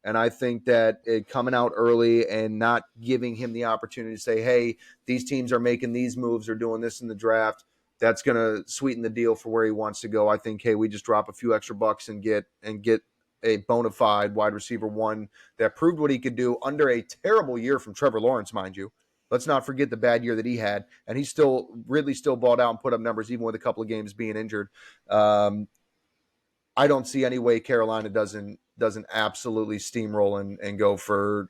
And I think that coming out early and not giving him the opportunity to say, hey, these teams are making these moves or doing this in the draft, that's going to sweeten the deal for where he wants to go. I think, hey, we just drop a few extra bucks and get a bona fide wide receiver one that proved what he could do under a terrible year from Trevor Lawrence, mind you. Let's not forget the bad year that he had. And he really still balled out and put up numbers even with a couple of games being injured. I don't see any way Carolina doesn't absolutely steamroll and go for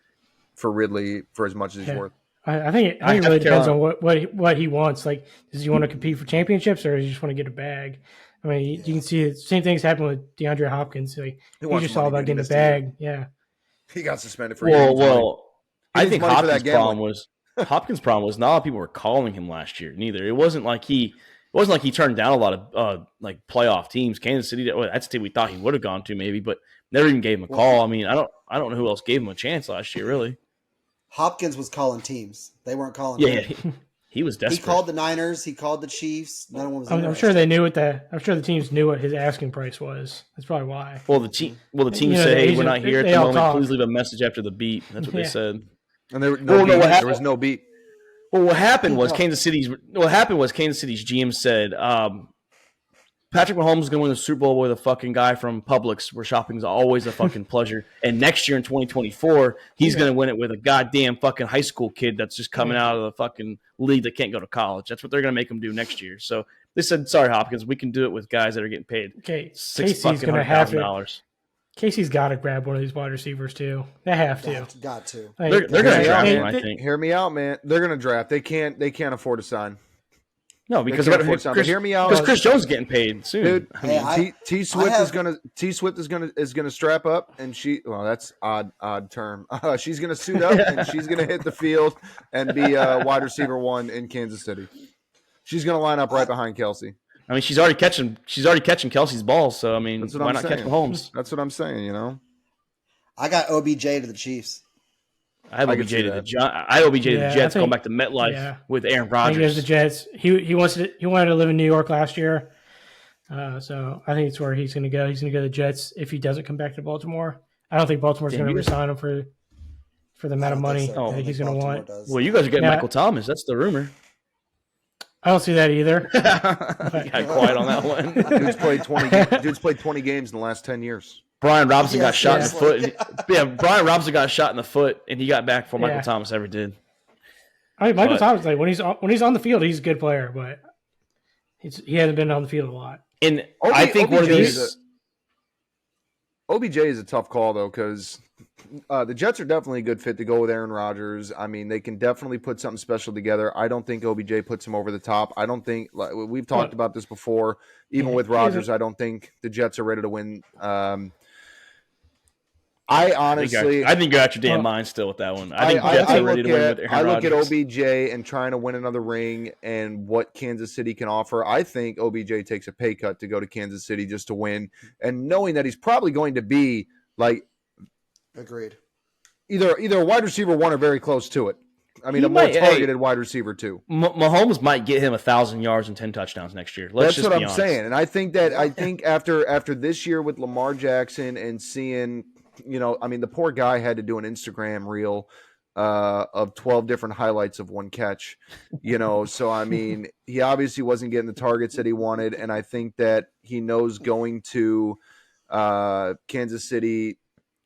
Ridley for as much as he's worth. I think it really depends on what he wants. Like, does he want to compete for championships or does he just want to get a bag? I mean, you can see the same things happen with DeAndre Hopkins. He's just all about getting a bag. Yeah, he got suspended for. Well, I think Hopkins' problem was not a lot of people were calling him last year. Neither it wasn't like he wasn't like he turned down a lot of like playoff teams. Kansas City, well, that's a team we thought he would have gone to maybe, but never even gave him a call. I mean, I don't know who else gave him a chance last year, really. Hopkins was calling teams. They weren't calling Yeah, him. he was desperate. He called the Niners. He called the Chiefs. No one was. I'm sure they knew what I'm sure the teams knew what his asking price was. That's probably why. Well, the team You know, said, the "Hey, agent- we're not here at they the all moment. talk. Please leave a message after the beat." That's what they Yeah. said. And there, Well, no, what there happened- was no beat. Well, what happened was Kansas City's GM said Patrick Mahomes is going to win the Super Bowl with a fucking guy from Publix, where shopping is always a fucking pleasure. And next year in 2024, he's going to win it with a goddamn fucking high school kid that's just coming out of the fucking league that can't go to college. That's what they're going to make him do next year. So they said, "Sorry, Hopkins, we can do it with guys that are getting paid Okay, $6 Casey's going to have to. $100,000." Casey's got to grab one of these wide receivers too. They have to. Got to. Like, They're going to draft they- one, I they- think. Hear me out, man. They're going to draft. They can't afford to sign. No, because can't afford to sign, but hear me out. Because Chris Jones is getting paid soon. Dude, I mean, Hey, T Swift have- is gonna strap up, and that's odd term. She's gonna suit up and she's gonna hit the field and be wide receiver 1 in Kansas City. She's gonna line up right behind Kelsey. I mean, she's already catching Kelsey's balls. So I mean, That's what why I'm not saying. catch Mahomes? That's what I'm saying. You know, I got OBJ to the Chiefs. I have I can OBJ see to the that. OBJ to Yeah, the I Jets, think- going back to MetLife yeah. with Aaron I think he has the Rodgers. Jets. He wanted to live in New York last year, so I think it's where he's going to go. He's going to go to the Jets if he doesn't come back to Baltimore. I don't think Baltimore's Damn, going to you- resign him for the amount of money Oh, that he's going to want. Well, you guys are getting Yeah. Michael Thomas. That's the rumor. I don't see that either. You got quiet on that one. dude's played 20 games in the last 10 years. Brian Robinson got Yes, shot yes. in the foot. Yeah, Brian Robinson got shot in the foot, and he got back before Michael Yeah. Thomas ever did. I mean, Michael But- Thomas, like when he's on the field, he's a good player, but he hasn't been on the field a lot. And I think one of OBJ these. OBJ is a tough call though, because the Jets are definitely a good fit to go with Aaron Rodgers. I mean, they can definitely put something special together. I don't think OBJ puts him over the top. I don't think we've talked about this before. Even Yeah, with he isn't- Rodgers, I don't think the Jets are ready to win. I honestly, I think you're out your damn Well, mind still with that one. I think the Jets I are ready to win with Aaron I look at Rodgers. OBJ and trying to win another ring and what Kansas City can offer. I think OBJ takes a pay cut to go to Kansas City just to win, and knowing that he's probably going to be like Agreed. either a wide receiver 1 or very close to it. I mean, He a more might- hey. targeted wide receiver 2. Mahomes might get him 1,000 yards and 10 touchdowns next year. Let's That's just what be I'm honest. saying, and I think after this year with Lamar Jackson and seeing, I mean, the poor guy had to do an Instagram reel of 12 different highlights of one catch, So I mean, he obviously wasn't getting the targets that he wanted, and I think that he knows going to Kansas City,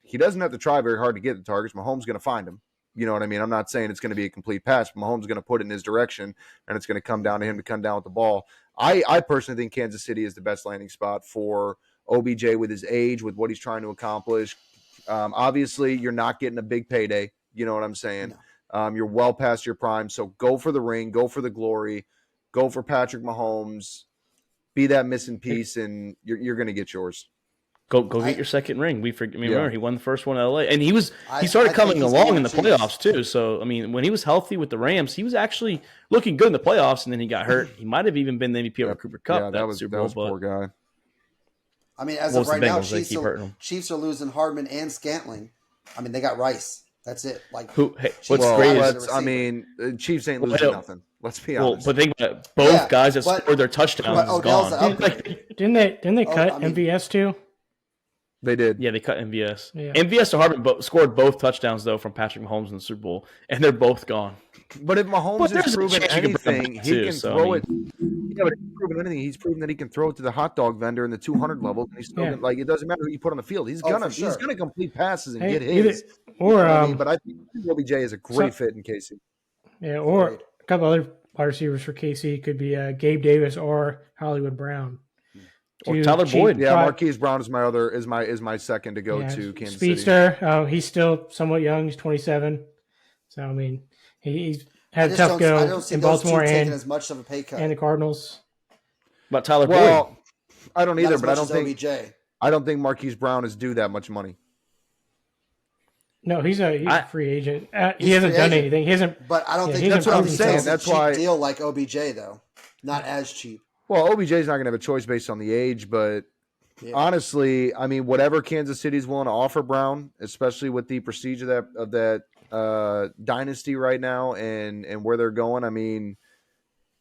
he doesn't have to try very hard to get the targets. Mahomes going to find him. You know what I mean? I'm not saying it's going to be a complete pass, but Mahomes is going to put it in his direction, and it's going to come down to him to come down with the ball. I personally think Kansas City is the best landing spot for OBJ with his age, with what he's trying to accomplish. Obviously, you're not getting a big payday. You know what I'm saying? No. You're well past your prime, so go for the ring, go for the glory, go for Patrick Mahomes, be that missing piece, and you're going to get yours. Go get your second ring. Remember, he won the first one in LA, and he I started think coming he's along going in the to Chiefs. playoffs too. So I mean, when he was healthy with the Rams, he was actually looking good in the playoffs, and then he got hurt. He might have even been the MVP of the Cooper Cup. that was Super Bowl, a poor guy. I mean, as Well, of it's right the now, Bengals. They keep hurting them. Chiefs are losing Hardman and Scantling. I mean, they got Rice. That's it. Like What's Well, great is- is the Chiefs ain't Well, losing I don't- nothing. Let's be well, honest. but think about it. Both Yeah, guys that but- scored their touchdowns but is Odell's gone. an upgrade. Didn't they Oh, cut I mean- MVS too? They did. Yeah, they cut MVS. Yeah. MVS and Hardman scored both touchdowns though from Patrick Mahomes in the Super Bowl, and they're both gone. But if Mahomes But has there's a proven chance you can bring him anything, back he too, can so, throw I it. Yeah, but he's proven anything. He's proven that he can throw it to the hot dog vendor in the 200 level, and he's still Yeah. gonna, like it doesn't matter who you put on the field. He's Oh, gonna for sure. he's gonna complete passes and Hey, get his. or You know what I mean? But I think OBJ is a great fit in KC. yeah, or Agreed. a couple other wide receivers for KC could be Gabe Davis or Hollywood Brown. Or Two Tyler cheap- Boyd. Yeah, five- Marquise Brown is my second to go yeah, to Kansas City. Speedster. He's still somewhat young. He's 27. So I mean, he's I had a just tough don't go see in those two Baltimore taking and as much of a pay cut. the Cardinals. About Tyler Boyd. Well, I don't Not either, as but I much don't as think OBJ. I don't think Marquise Brown is due that much money. No, he's a I- free agent. He He's hasn't free done agent. anything. He hasn't. But I don't Yeah, think he's that's what I'm improved saying. himself. That's That's why- cheap deal like OBJ though, not as cheap. Well, OBJ's not going to have a choice based on the age, but Yeah. honestly, I mean, whatever Kansas City's willing to offer Brown, especially with the prestige of that dynasty right now and where they're going, I mean,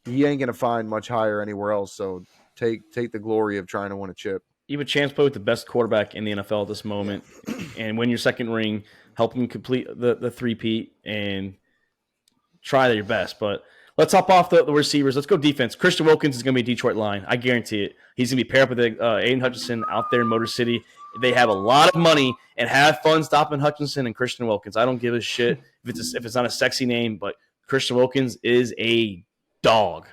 he ain't going to find much higher anywhere else. So take the glory of trying to win a chip. You have a chance to play with the best quarterback in the NFL at this moment and win your second ring, help him complete the three-peat, and try your best. But let's hop off the receivers. Let's go defense. Christian Wilkins is going to be a Detroit line. I guarantee it. He's going to be paired up with Aiden Hutchinson out there in Motor City. They have a lot of money and have fun stopping Hutchinson and Christian Wilkins. I don't give a shit if it's not a sexy name, but Christian Wilkins is a dog.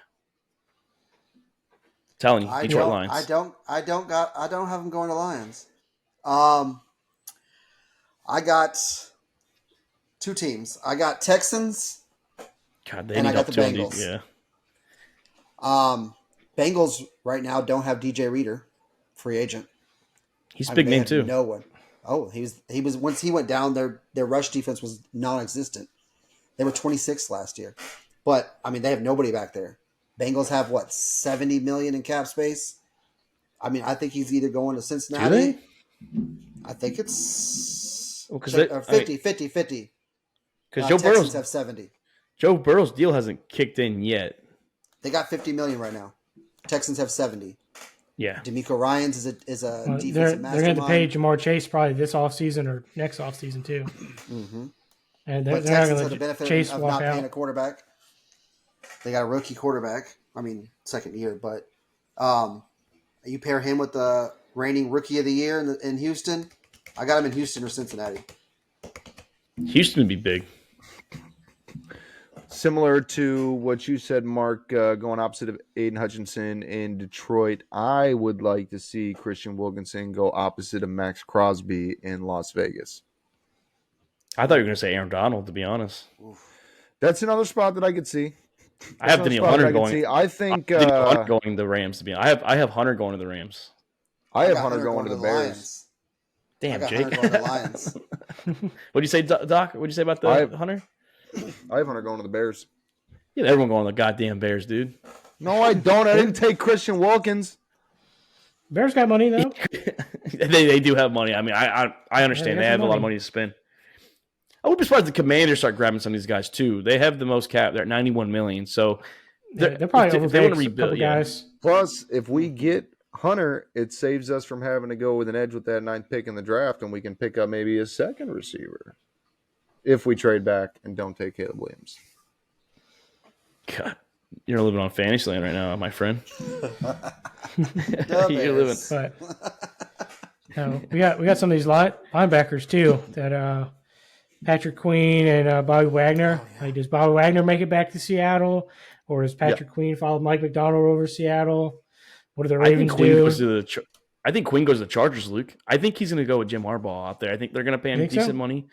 I'm telling you, Detroit Lions. I don't have them going to Lions. I got two teams. I got Texans. God, they And need I got the opportunities. Bengals. Yeah. Bengals right now don't have DJ Reader, free agent. He's a I big mean, they name had too. No one. Oh, he was once he went down, their rush defense was non-existent. They were 26th last year, but I mean they have nobody back there. Bengals have what, $70 million in cap space. I mean, I think he's either going to Cincinnati. Do I think it's Well, 'cause 50. Because Joe Texans Burrow's have 70. Joe Burrow's deal hasn't kicked in yet. They got 50 million right now. Texans have 70. Yeah. D'Amico Ryans is a Well, defensive they're going to have to pay mastermind. Jamar Chase probably this offseason or next offseason too. Mm-hmm. And But they're not Texans going have to the let benefit Chase of walk not paying a out. quarterback. They got a rookie quarterback. I mean, second year, but you pair him with the reigning rookie of the year in Houston. I got him in Houston or Cincinnati. Houston would be big. Similar to what you said, Mark, going opposite of Aiden Hutchinson in Detroit, I would like to see Christian Wilkinson go opposite of Max Crosby in Las Vegas. I thought you were going to say Aaron Donald, to be honest. That's another spot that I could see. I have That's Daniel another Hunter spot that I could going. see. I think Daniel Hunter going to the Rams, to be honest. I have Hunter going to the Rams. I have got Hunter going to the Bears. Lions. I Damn, got Jake. Hunter going to the Lions. What'd you say, Doc? What'd you say about the Hunter? I have Hunter going to the Bears. Yeah, everyone going to the goddamn Bears, dude. No, I don't. I didn't take Christian Wilkins. Bears got money though. they do have money. I mean, I understand Yeah, they they have have a lot of money. money to spend. I would be surprised if the Commanders start grabbing some of these guys too. They have the most cap. They're at $91 million. So They're probably if they overpaid want to a rebuild. couple Yeah. guys. Plus, if we get Hunter, it saves us from having to go with an edge with that 9th pick in the draft, and we can pick up maybe a second receiver if we trade back and don't take Caleb Williams. God, you're living on fantasy land right now, my friend. The You're living. Bears. But we got some of these linebackers too. That Patrick Queen and Bobby Wagner. Like, does Bobby Wagner make it back to Seattle, or does Patrick Queen follow Mike McDonald over Seattle? What do the I think Ravens Queen do? goes to the. I think Queen goes to the Chargers, Luke. I think he's going to go with Jim Harbaugh out there. I think they're going to pay him Think so? decent money.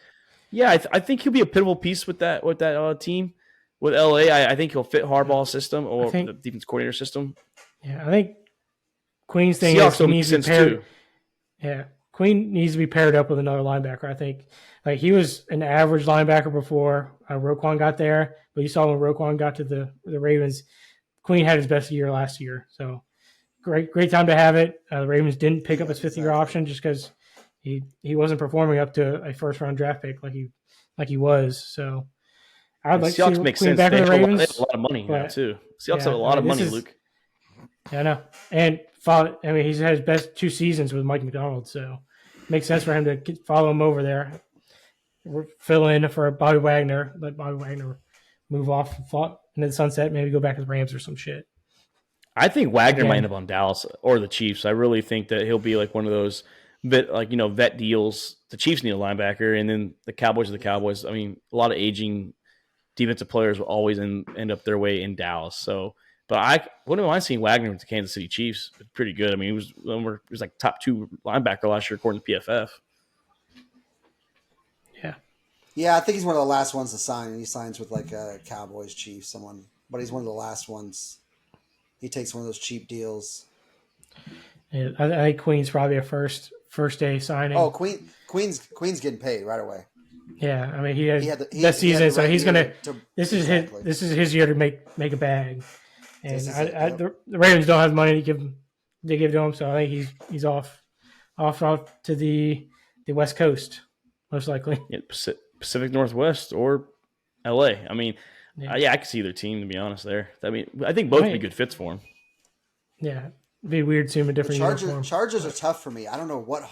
Yeah, I think he'll be a pivotal piece with that team. With LA, I think he'll fit Harbaugh's system or the defense coordinator system. Yeah, I think Queen's thing Seahawks is he will make needs to be sense paired. too. Yeah, Queen needs to be paired up with another linebacker. I think like he was an average linebacker before Roquan got there, but you saw when Roquan got to the Ravens, Queen had his best year last year. So great time to have it. The Ravens didn't pick up his 5th-year option just because he wasn't performing up to a first-round draft pick like he was. So I'd like to Seahawks see make Queen sense. back They in the have, Ravens. they have a lot of money now but- too. Seahawks yeah, have a lot of this money, is- Luke. Yeah, I know. And he's had his best 2 seasons with Mike McDonald, so makes sense for him to follow him over there. Fill in for Bobby Wagner, let Bobby Wagner move off into the sunset, maybe go back to the Rams or some shit. I think Wagner Again. might end up on Dallas or the Chiefs. I really think that he'll be like one of those vet deals. The Chiefs need a linebacker, and then the Cowboys are the Cowboys. I mean, a lot of aging defensive players will always end up their way in Dallas. So, but I wouldn't mind seeing Wagner with the Kansas City Chiefs. It's pretty good. I mean, he was like top 2 linebacker last year according to PFF. Yeah, I think he's one of the last ones to sign. He signs with like a Cowboys, Chiefs, someone. But he's one of the last ones. He takes one of those cheap deals. Yeah, I think Queen's probably a first day signing. Oh, Queen's getting paid right away. Yeah, I mean he had He had the- he- that he had season, the so right he's year gonna. to- This is exactly. his year to make a bag. And This is it, yep. the Ravens don't have money to give to him, so I think he's off to the West Coast most likely. Yeah, Pacific Northwest or LA. I mean, Yeah. I can see either team, to be honest. There, I mean, I think both would be Right. good fits for him. Yeah, it'd be weird seeing him a The different uniform. Chargers are tough for me. I don't know what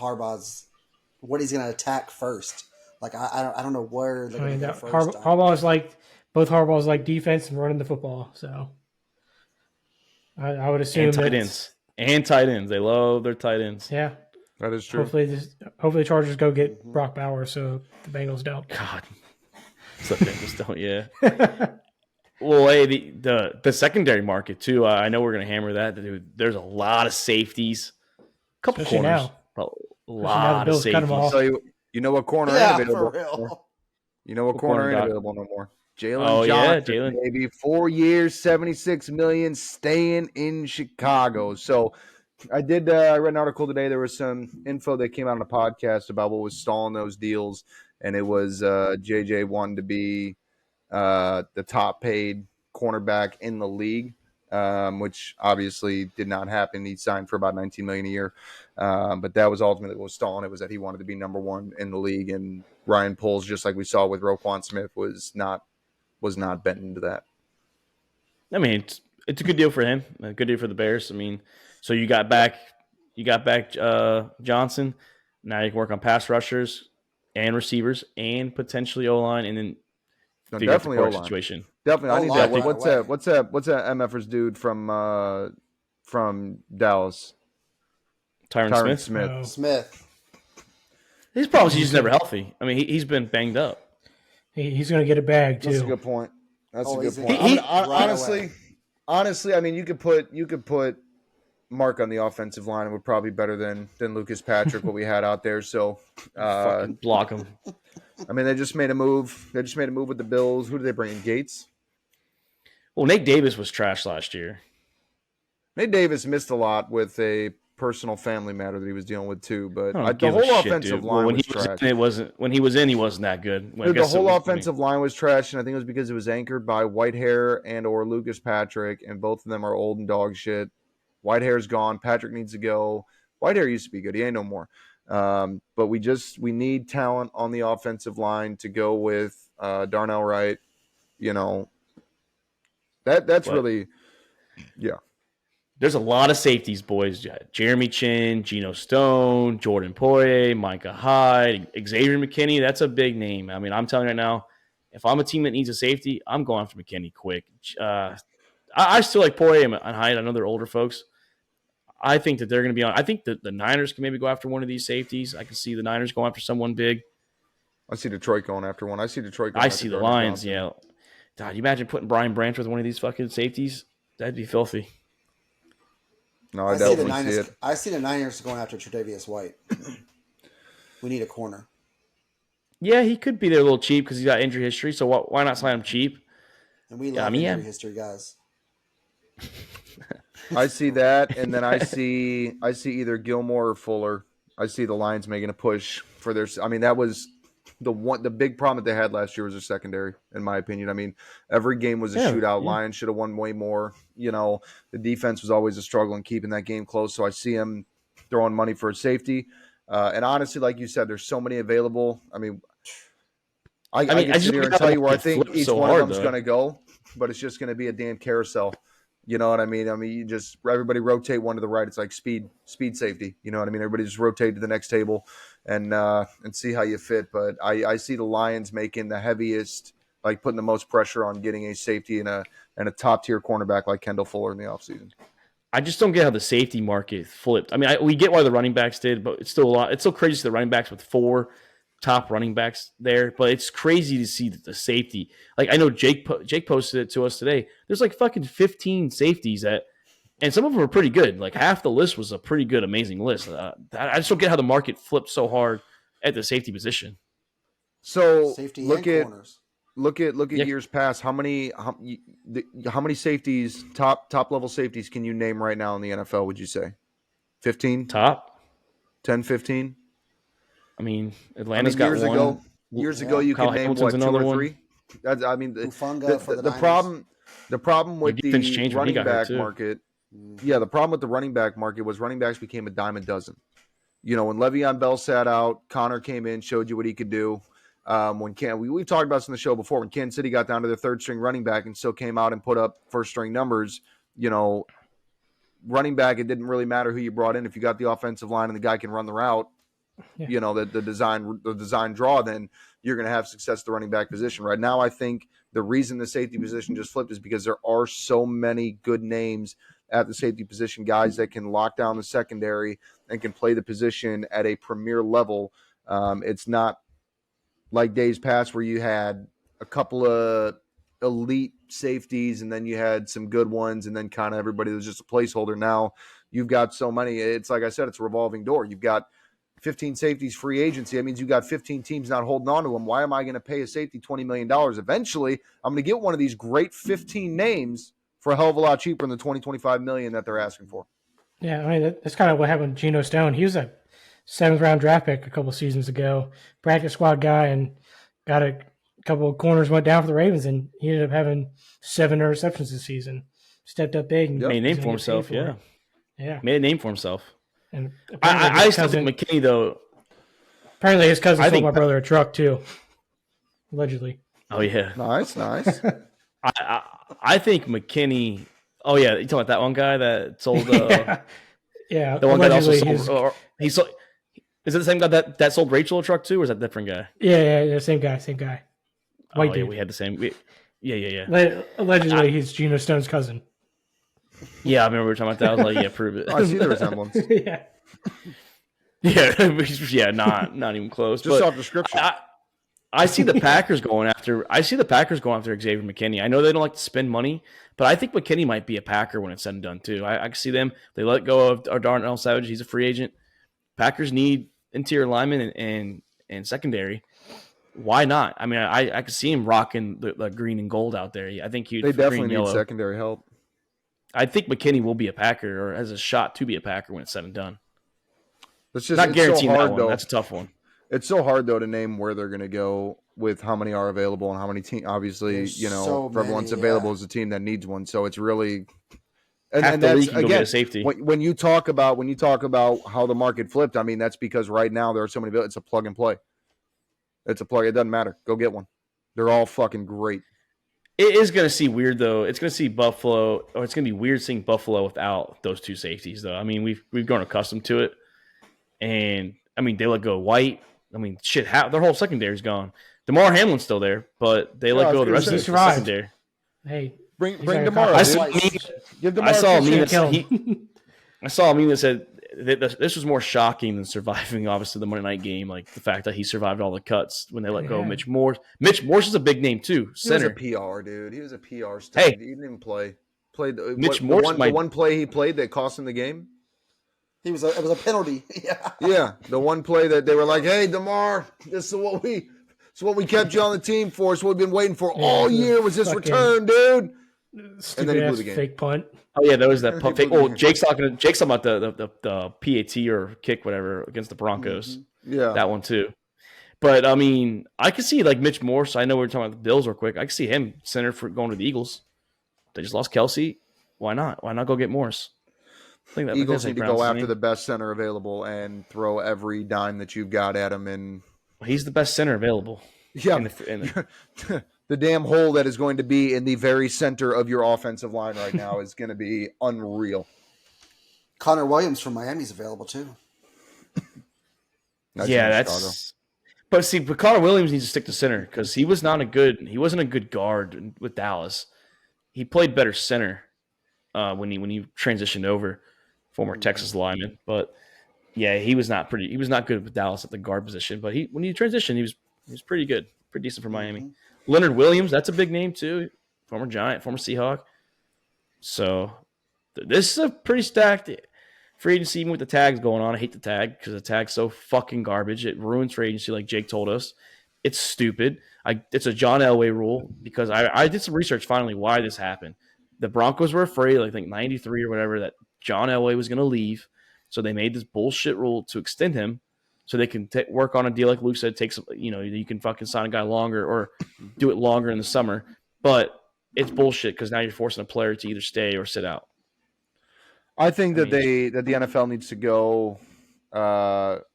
he's going to attack first. Like I don't know where they're I mean, going to go that first. both Harbaugh's like defense and running the football. So I would assume And tight ends. They love their tight ends. Yeah, That is true. hopefully the Chargers go get Brock Bowers, so the Bengals don't. God, so the Bengals don't. Yeah. Well, hey, the secondary market too. I know we're gonna hammer that. Dude, there's a lot of safeties, a couple Especially corners, now. a lot of Bills cut 'em safeties. off. So you know what corner Yeah, ain't for available? real. You know what What corner corner, ain't Doc? available no more? Jalen Oh, yeah, Johnson, Jalen. maybe 4 years, $76 million, staying in Chicago. So I read an article today. There was some info that came out on a podcast about what was stalling those deals, and it was JJ wanted to be the top paid cornerback in the league, which obviously did not happen. He signed for about $19 million a year, but that was ultimately what was stalling it, was that he wanted to be number one in the league, and Ryan Poles, just like we saw with Roquan Smith, was not bent into that. I mean, it's a good deal for him. A good deal for the Bears. I mean, so you got back Johnson. Now you can work on pass rushers and receivers and potentially O-line, and then No, figure out the definitely quarterback O-line. situation. Definitely, I need O-line, that. right What's away. that MFers dude from Dallas? Tyron Smith. Smith. Oh. Smith. His problem is he's just never healthy. I mean, he's been banged up. He's going to get a bag too. That's a good point. That's Oh, a good he's- point. he- Honestly, I mean, you could put Mark on the offensive line. It would probably be better than Lucas Patrick, what we had out there. So, Fucking block him. I mean, they just made a move. They just made a move with the Bills. Who did they bring in? Gates? Well, Nate Davis was trash last year. Nate Davis missed a lot with a personal family matter that he was dealing with too. But I don't the give whole a shit, offensive dude. line when was he was trash. in, it wasn't. When he was in, he wasn't that good. I Dude, the guess it whole was- offensive line was trash, and I think it was because it was anchored by Whitehair and or Lucas Patrick, and both of them are old and dog shit. Whitehair's gone. Patrick needs to go. Whitehair used to be good. He ain't no more. But we need talent on the offensive line to go with Darnell Wright. You know, that's But- really, yeah. There's a lot of safeties, boys. Jeremy Chin, Geno Stone, Jordan Poirier, Micah Hyde, Xavier McKinney. That's a big name. I mean, I'm telling you right now, if I'm a team that needs a safety, I'm going after McKinney quick. I still like Poirier and Hyde. I know they're older folks. I think that they're going to be on. I think that the Niners can maybe go after one of these safeties. I can see the Niners going after someone big. I see Detroit going after one. I see Detroit going I after see the Gardner Lions. Johnson. Yeah. God, you imagine putting Brian Branch with one of these fucking safeties? That'd be filthy. No, I I see the definitely see Niners. it. I see the Niners going after Tre'Davious White. We need a corner. Yeah, he could be there a little cheap because he's got injury history. So why not sign him cheap? And we Yeah, love I mean, injury yeah. history guys. I see that, and then I see either Gilmore or Fuller. I see the Lions making a push for their. I mean, that was the big problem that they had last year was their secondary, in my opinion. I mean, every game was a shootout. Yeah. Lions should have won way more. You know, the defense was always a struggle in keeping that game close. So I see him throwing money for a safety. And honestly, like you said, there's so many available. I mean, I can just sit here look and at tell how you where I they think flip each so one hard, of them's though. going to go, but it's just going to be a damn carousel. You know what I mean? You just everybody rotate one to the right. It's like speed safety. You know what I mean? Everybody just rotate to the next table and see how you fit. But I see the Lions making the heaviest, like putting the most pressure on getting a safety and a top tier cornerback like Kendall Fuller in the offseason. I just don't get how the safety market flipped. I mean, we get why the running backs did, but it's still a lot. It's still crazy to see the running backs with 4 top running backs there, but it's crazy to see the safety. Like I know Jake posted it to us today. There's like fucking 15 safeties and some of them are pretty good. Like half the list was a pretty good, amazing list. I just don't get how the market flipped so hard at the safety position. So Safety look and at corners. look at Yeah. years past. How many safeties, top level safeties, can you name right now in the NFL? Would you say 15, Top. 10, 15? I mean, I Atlanta's mean, got years one. ago, Yeah. you Kyle could name Hamilton's what, 2 another or one. 3. That's, I mean, Hufanga for the Niners. The problem Their with defense the changed when he running got hurt, back too. market, yeah, the problem with the running back market was running backs became a dime a dozen. When Le'Veon Bell sat out, Connor came in, showed you what he could do. We've talked about this in the show before. When Kansas City got down to their third string running back and still came out and put up first string numbers, running back, it didn't really matter who you brought in. If you got the offensive line and the guy can run the route, Yeah. the design draw, then you're going to have success at the running back position. Right now, I think the reason the safety position just flipped is because there are so many good names at the safety position, guys that can lock down the secondary and can play the position at a premier level. It's not like days past where you had a couple of elite safeties and then you had some good ones and then kind of everybody was just a placeholder. Now you've got so many. It's like I said, it's a revolving door. You've got 15 safeties free agency. That means you got 15 teams not holding on to them. Why am I going to pay a safety $20 million? Eventually, I'm going to get one of these great 15 names for a hell of a lot cheaper than the $20-25 million that they're asking for. Yeah, I mean that's kind of what happened with Geno Stone. He was a 7th-round draft pick a couple seasons ago, practice squad guy, and got a couple of corners went down for the Ravens, and he ended up having 7 interceptions this season. Stepped up big and Made a name he's for gonna get himself. paid for Yeah, it. Yeah. made a name for himself. And apparently I his still cousin, think McKinney though. apparently his cousin I sold think my brother a truck too, allegedly. Oh yeah, Nice. I think McKinney. Oh yeah, you talking about that one guy that sold Yeah, the one that also allegedly sold. Or he sold. Is it the same guy that sold Rachel a truck too, or is that a different guy? yeah, same guy. White Oh, yeah, dude. we had the same. Yeah. Allegedly, he's Geno Stone's cousin. Yeah, I remember we were talking about that. I was like, yeah, prove it. I see the resemblance. Yeah. yeah, not even close. Just But off description. I see the Packers going after. I see the Packers going after Xavier McKinney. I know they don't like to spend money, but I think McKinney might be a Packer when it's said and done too. I can see them. They let go of Darnell Savage. He's a free agent. Packers need interior linemen and secondary. Why not? I mean, I could see him rocking the green and gold out there. I think They definitely need secondary help. I think McKinney will be a Packer or has a shot to be a Packer when it's said and done. It's just Not it's guaranteeing so hard, that one. though. That's a tough one. It's so hard though to name where they're going to go with how many are available and how many teams. Obviously, There's for so everyone's many, available yeah. is a team that needs one. So it's really Half and the that's league can go get again a safety. when you talk about how the market flipped. I mean, that's because right now there are so many. It's a plug and play. It's a plug. It doesn't matter. Go get one. They're all fucking great. It is going to see weird though. It's going to see Buffalo, or it's going to be weird seeing Buffalo without those two safeties though. I mean, we've grown accustomed to it, and I mean they let go of White. I mean, shit, their whole secondary's gone. DeMar Hamlin's still there, but they let I go was of the rest gonna of say, the survived. secondary. Hey, Bring got a Demar. couple- I dude. saw, Give Demar I saw a meme chance. that kill said him. I saw a meme that said that this was more shocking than surviving, obviously, the Monday night game. Like the fact that he survived all the cuts when they let go of Yeah. Mitch Morse. Mitch Morse is a big name too. He was Center. a PR dude. He was a PR stud. Hey. He didn't even play. Played Mitch the Morse one, might- the one play he played that cost him the game. It was a penalty. Yeah. Yeah, the one play that they were like, "Hey, Demar, this is what we kept you on the team for. It's what we've been waiting for all the year was this fucking- return, dude." Stupid then he blew ass the game. fake punt. Oh yeah, there was that People fake. do Oh, hear. Jake's talking about the PAT or kick, whatever, against the Broncos. Yeah, That one too. But I mean, I could see like Mitch Morse. I know we were talking about the Bills real quick. I could see him center for going to the Eagles. They just lost Kelsey. Why not? Why not go get Morse? I think that Eagles that's how need you to go pronounce his after name. the best center available and throw every dime that you've got at him. And He's the best center available. yeah, In the- the damn hole that is going to be in the very center of your offensive line right now is going to be unreal. Connor Williams from Miami's available too. That's yeah, in that's. Chicago. But see, but Connor Williams needs to stick to center because he wasn't a good guard with Dallas. He played better center when he transitioned over, former Texas lineman. But yeah, he was not good with Dallas at the guard position. But when he transitioned, he was pretty good, pretty decent for Miami. Leonard Williams, that's a big name too, former Giant, former Seahawk. So this is a pretty stacked free agency, even with the tags going on. I hate the tag because the tag's so fucking garbage. It ruins free agency, like Jake told us. It's stupid. It's a John Elway rule because I did some research finally why this happened. The Broncos were afraid, I think 93 or whatever, that John Elway was going to leave. So they made this bullshit rule to extend him so they can work on a deal like Luke said, you can fucking sign a guy longer or do it longer in the summer. But it's bullshit because now you're forcing a player to either stay or sit out. I think that mean- the NFL needs to go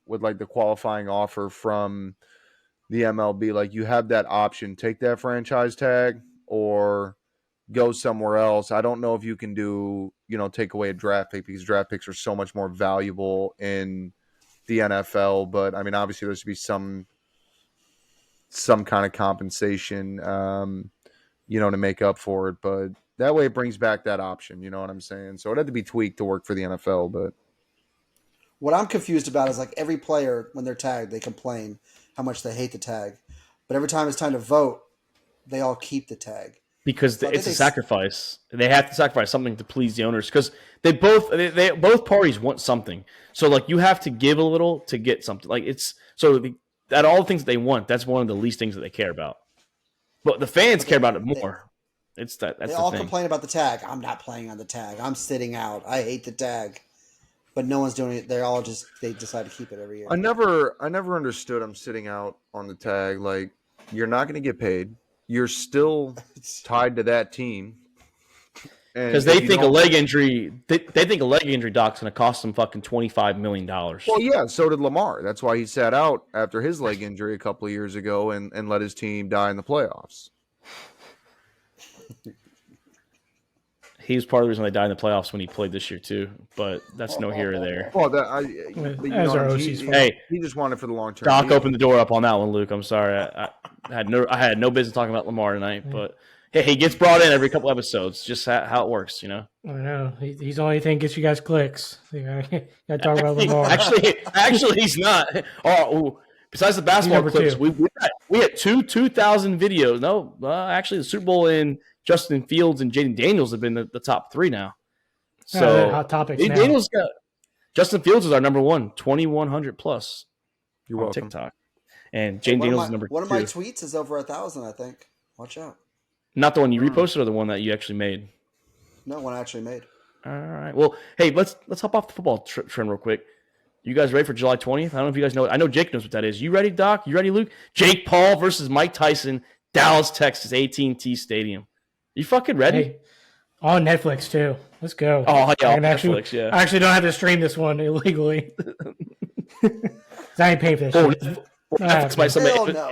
with like the qualifying offer from the MLB. Like you have that option, take that franchise tag or go somewhere else. I don't know if you can do, take away a draft pick because draft picks are so much more valuable in the NFL. But I mean, obviously there should be some kind of compensation, to make up for it. But that way it brings back that option. You know what I'm saying? So it had to be tweaked to work for the NFL. But What I'm confused about is like every player, when they're tagged, they complain how much they hate the tag. But every time it's time to vote, they all keep the tag. Because So I it's think a sacrifice. They have to sacrifice something to please the owners because they both parties want something. So like you have to give a little to get something. Like it's that all the things that they want. That's one of the least things that they care about. But the fans care about it more. That's They the all thing. complain about the tag. I'm not playing on the tag. I'm sitting out. I hate the tag. But no one's doing it. They decide to keep it every year. I never understood I'm sitting out on the tag. Like you're not going to get paid. You're still tied to that team. Because they think a leg injury, they think a leg injury doc's going to cost them fucking $25 million. Well, yeah, so did Lamar. That's why he sat out after his leg injury a couple of years ago and let his team die in the playoffs. He was part of the reason they died in the playoffs when he played this year too. But that's no here or there. Well, As our OC's fault. Hey, he just wanted for the long term. Doc opened the door up on that one, Luke. I'm sorry. I had no business talking about Lamar tonight, but hey, he gets brought in every couple episodes. Just how it works, I know. He's the only thing that gets you guys clicks. You gotta talk about Lamar. Actually, he's not. Besides the basketball He's clips, number we had 2,000 videos. No, actually, the Super Bowl and Justin Fields and Jaden Daniels have been the top three now. So hot topics Jaden now. Daniels Justin Fields is our number one, 2,100 plus You're on welcome. TikTok, and Jaden Daniels is number one of two. my tweets is over 1,000. I think. Watch out. Not the one you reposted, or the one that you actually made. No one actually made. All right. Well, hey, let's hop off the football trend real quick. You guys ready for July 20th? I don't know if you guys know. I know Jake knows what that is. You ready, Doc? You ready, Luke? Jake Paul versus Mike Tyson, Dallas, Texas, AT&T Stadium. You fucking ready? Hey, on Netflix too. Let's go. Oh, yeah, I on can actually, Netflix, yeah. I actually don't have to stream this one illegally. I ain't paying for this Oh, shit. Netflix might somebody, Hell no.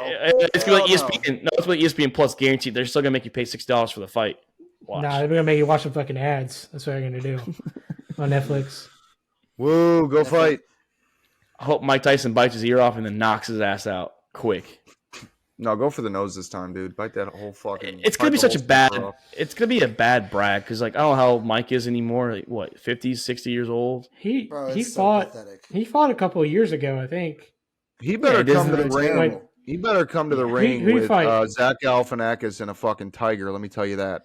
it's going to be Hell like ESPN. No, it's going to be ESPN Plus guaranteed. They're still going to make you pay $6 for the fight. Watch. Nah, they're gonna make you watch some fucking ads. That's what they're gonna do on Netflix. Woo, go fight. I hope Mike Tyson bites his ear off and then knocks his ass out quick. No, go for the nose this time, dude. Bite that whole fucking. It's gonna be bite such the a whole bad. sticker off. It's gonna be a bad brag because like I don't know how Mike is anymore. Like what, 50s, 60 years old? Bro, He it's so fought. pathetic. He fought a couple of years ago, I think. He better it come to the isn't ring. like- He better come to the Who- ring who you with fight? Zach Galifianakis and a fucking tiger. Let me tell you that.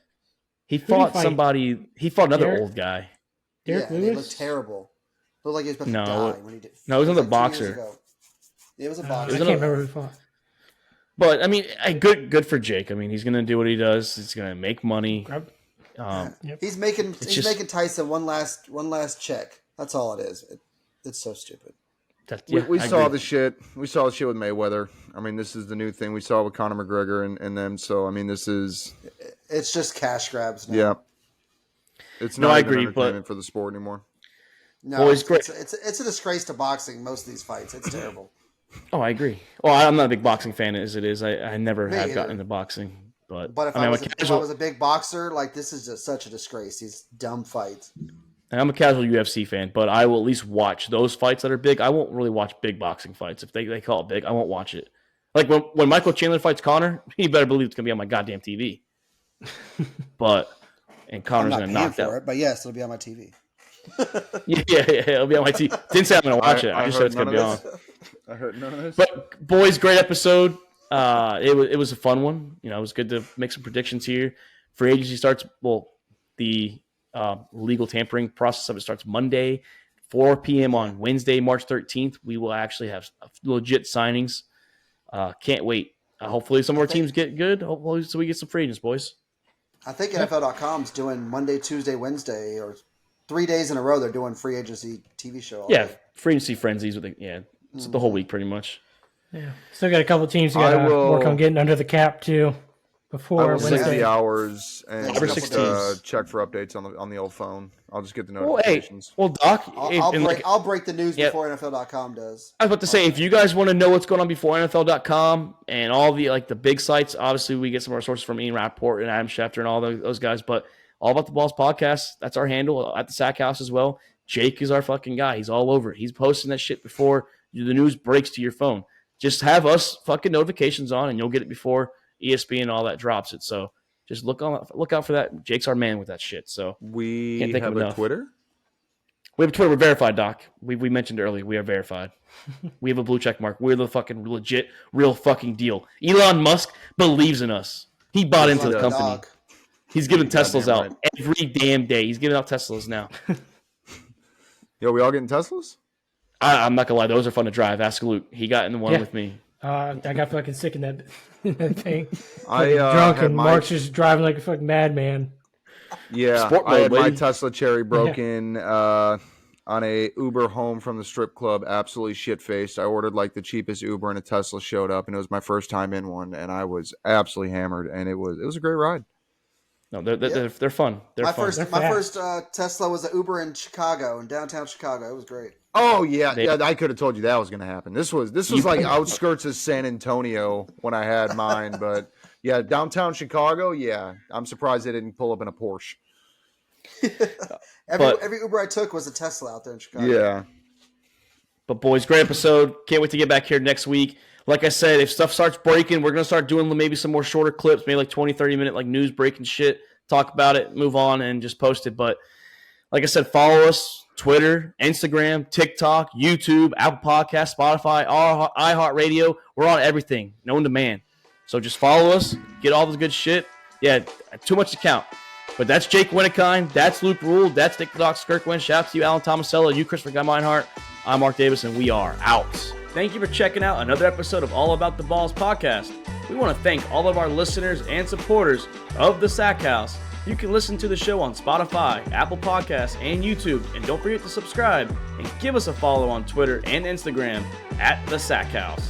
He did he fought fight? somebody. He fought another Derek? old guy. Derek yeah, and he Lewis. looked terrible. Looked like he was about No, to die when he did. no, it was another like 2 years boxer. ago. It was a I boxer. was can't another- remember who fought. But I mean, good for Jake. I mean, he's gonna do what he does. He's gonna make money. Grab- Yep. He's making just- making Tyson one last check. That's all it is. It's so stupid. We I saw agree. the shit. We saw the shit with Mayweather. I mean, this is the new thing we saw with Conor McGregor and them. So I mean, this is It's just cash grabs now. yeah. It's No, not I even agree, entertainment for the sport anymore. No, Well, it's great. It's a disgrace to boxing. Most of these fights, it's terrible. Oh, I agree. Well, I'm not a big boxing fan as it is. I never Me have either. gotten into boxing. But But if I mean, I I'm was a if I casual. was a big boxer, like this is just such a disgrace. These dumb fights. I'm a casual UFC fan, but I will at least watch those fights that are big. I won't really watch big boxing fights. If they call it big, I won't watch it. Like when Michael Chandler fights Connor, you better believe it's gonna be on my goddamn TV. And I'm Connor's not gonna paying knock for out. it, but yes, it'll be on my TV. Yeah, it'll be on my TV. Didn't say I'm gonna watch it. I just said it's gonna be on. I heard none of this. But boys, great episode. It was a fun one. You know, it was good to make some predictions here. Free agency starts. Well, the legal tampering process of it starts Monday, 4 p.m. on Wednesday, March 13th. We will actually have legit signings. Can't wait. Hopefully, some of our teams get good. Hopefully, so we get some free agents, boys. I think NFL.com's doing Monday, Tuesday, Wednesday, or 3 days in a row. They're doing free agency TV show. all Yeah, day. free agency frenzies with it's the whole week pretty much. Yeah. Still got a couple teams who I got to will- work on getting under the cap too. I before will save Wednesday. the hours and October just 16th. check for updates on the old phone. I'll just get the Well, hey, notifications. well, Doc, I'll break the news Yep. before NFL.com does. I was about to say, if you guys want to know what's going on before NFL.com and all the the big sites, obviously we get some of our sources from Ian Rappaport and Adam Schefter and all those guys, but All About the Balls podcast, that's our handle at the Sack House as well. Jake is our fucking guy. He's all over it. He's posting that shit before the news breaks to your phone. Just have us fucking notifications on and you'll get it before ESPN and all that drops it. So just look out for that. Jake's our man with that shit. So We Can't think of have a enough. Twitter. we have a Twitter. We're verified, Doc. We mentioned earlier. We are verified. We have a blue check mark. We're the fucking legit, real fucking deal. Elon Musk believes in us. He bought into the Fucking company. dog. He's giving Goddamn Teslas out right. every damn day. He's giving out Teslas now. Yo, we all getting Teslas? I'm not gonna lie; those are fun to drive. Ask Luke. He got in the one Yeah. with me. I got fucking sick in that, that thing. I Drunk had and my- Mark's just driving like a fucking madman. Yeah, Sport I had mode, my baby. Tesla Cherry broken on a Uber home from the strip club. Absolutely shit faced. I ordered like the cheapest Uber, and a Tesla showed up, and it was my first time in one, and I was absolutely hammered, and it was a great ride. No, they're fun. They're My fun. first They're my fast. first Tesla was an Uber in Chicago, in downtown Chicago. It was great. Oh yeah, They- yeah. I could have told you that was going to happen. This was like outskirts of San Antonio when I had mine, but yeah, downtown Chicago. Yeah, I'm surprised they didn't pull up in a Porsche. Every Uber I took was a Tesla out there in Chicago. Yeah. But boys, great episode. Can't wait to get back here next week. Like I said, if stuff starts breaking, we're going to start doing maybe some more shorter clips, maybe like 20, 30-minute like news breaking shit. Talk about it, move on, and just post it. But like I said, follow us, Twitter, Instagram, TikTok, YouTube, Apple Podcasts, Spotify, iHeartRadio. We're on everything, known to man. So just follow us, get all the good shit. Yeah, too much to count. But that's Jake Winnikine. That's Luke Rule. That's Nick the Doc Skirkwin. Shout out to you, Alan Tomasello. You, Christopher Guy Meinhardt. I'm Mark Davis, and we are out. Thank you for checking out another episode of All About the Balls podcast. We want to thank all of our listeners and supporters of the Sack House. You can listen to the show on Spotify, Apple Podcasts, and YouTube. And don't forget to subscribe and give us a follow on Twitter and Instagram at the Sack House.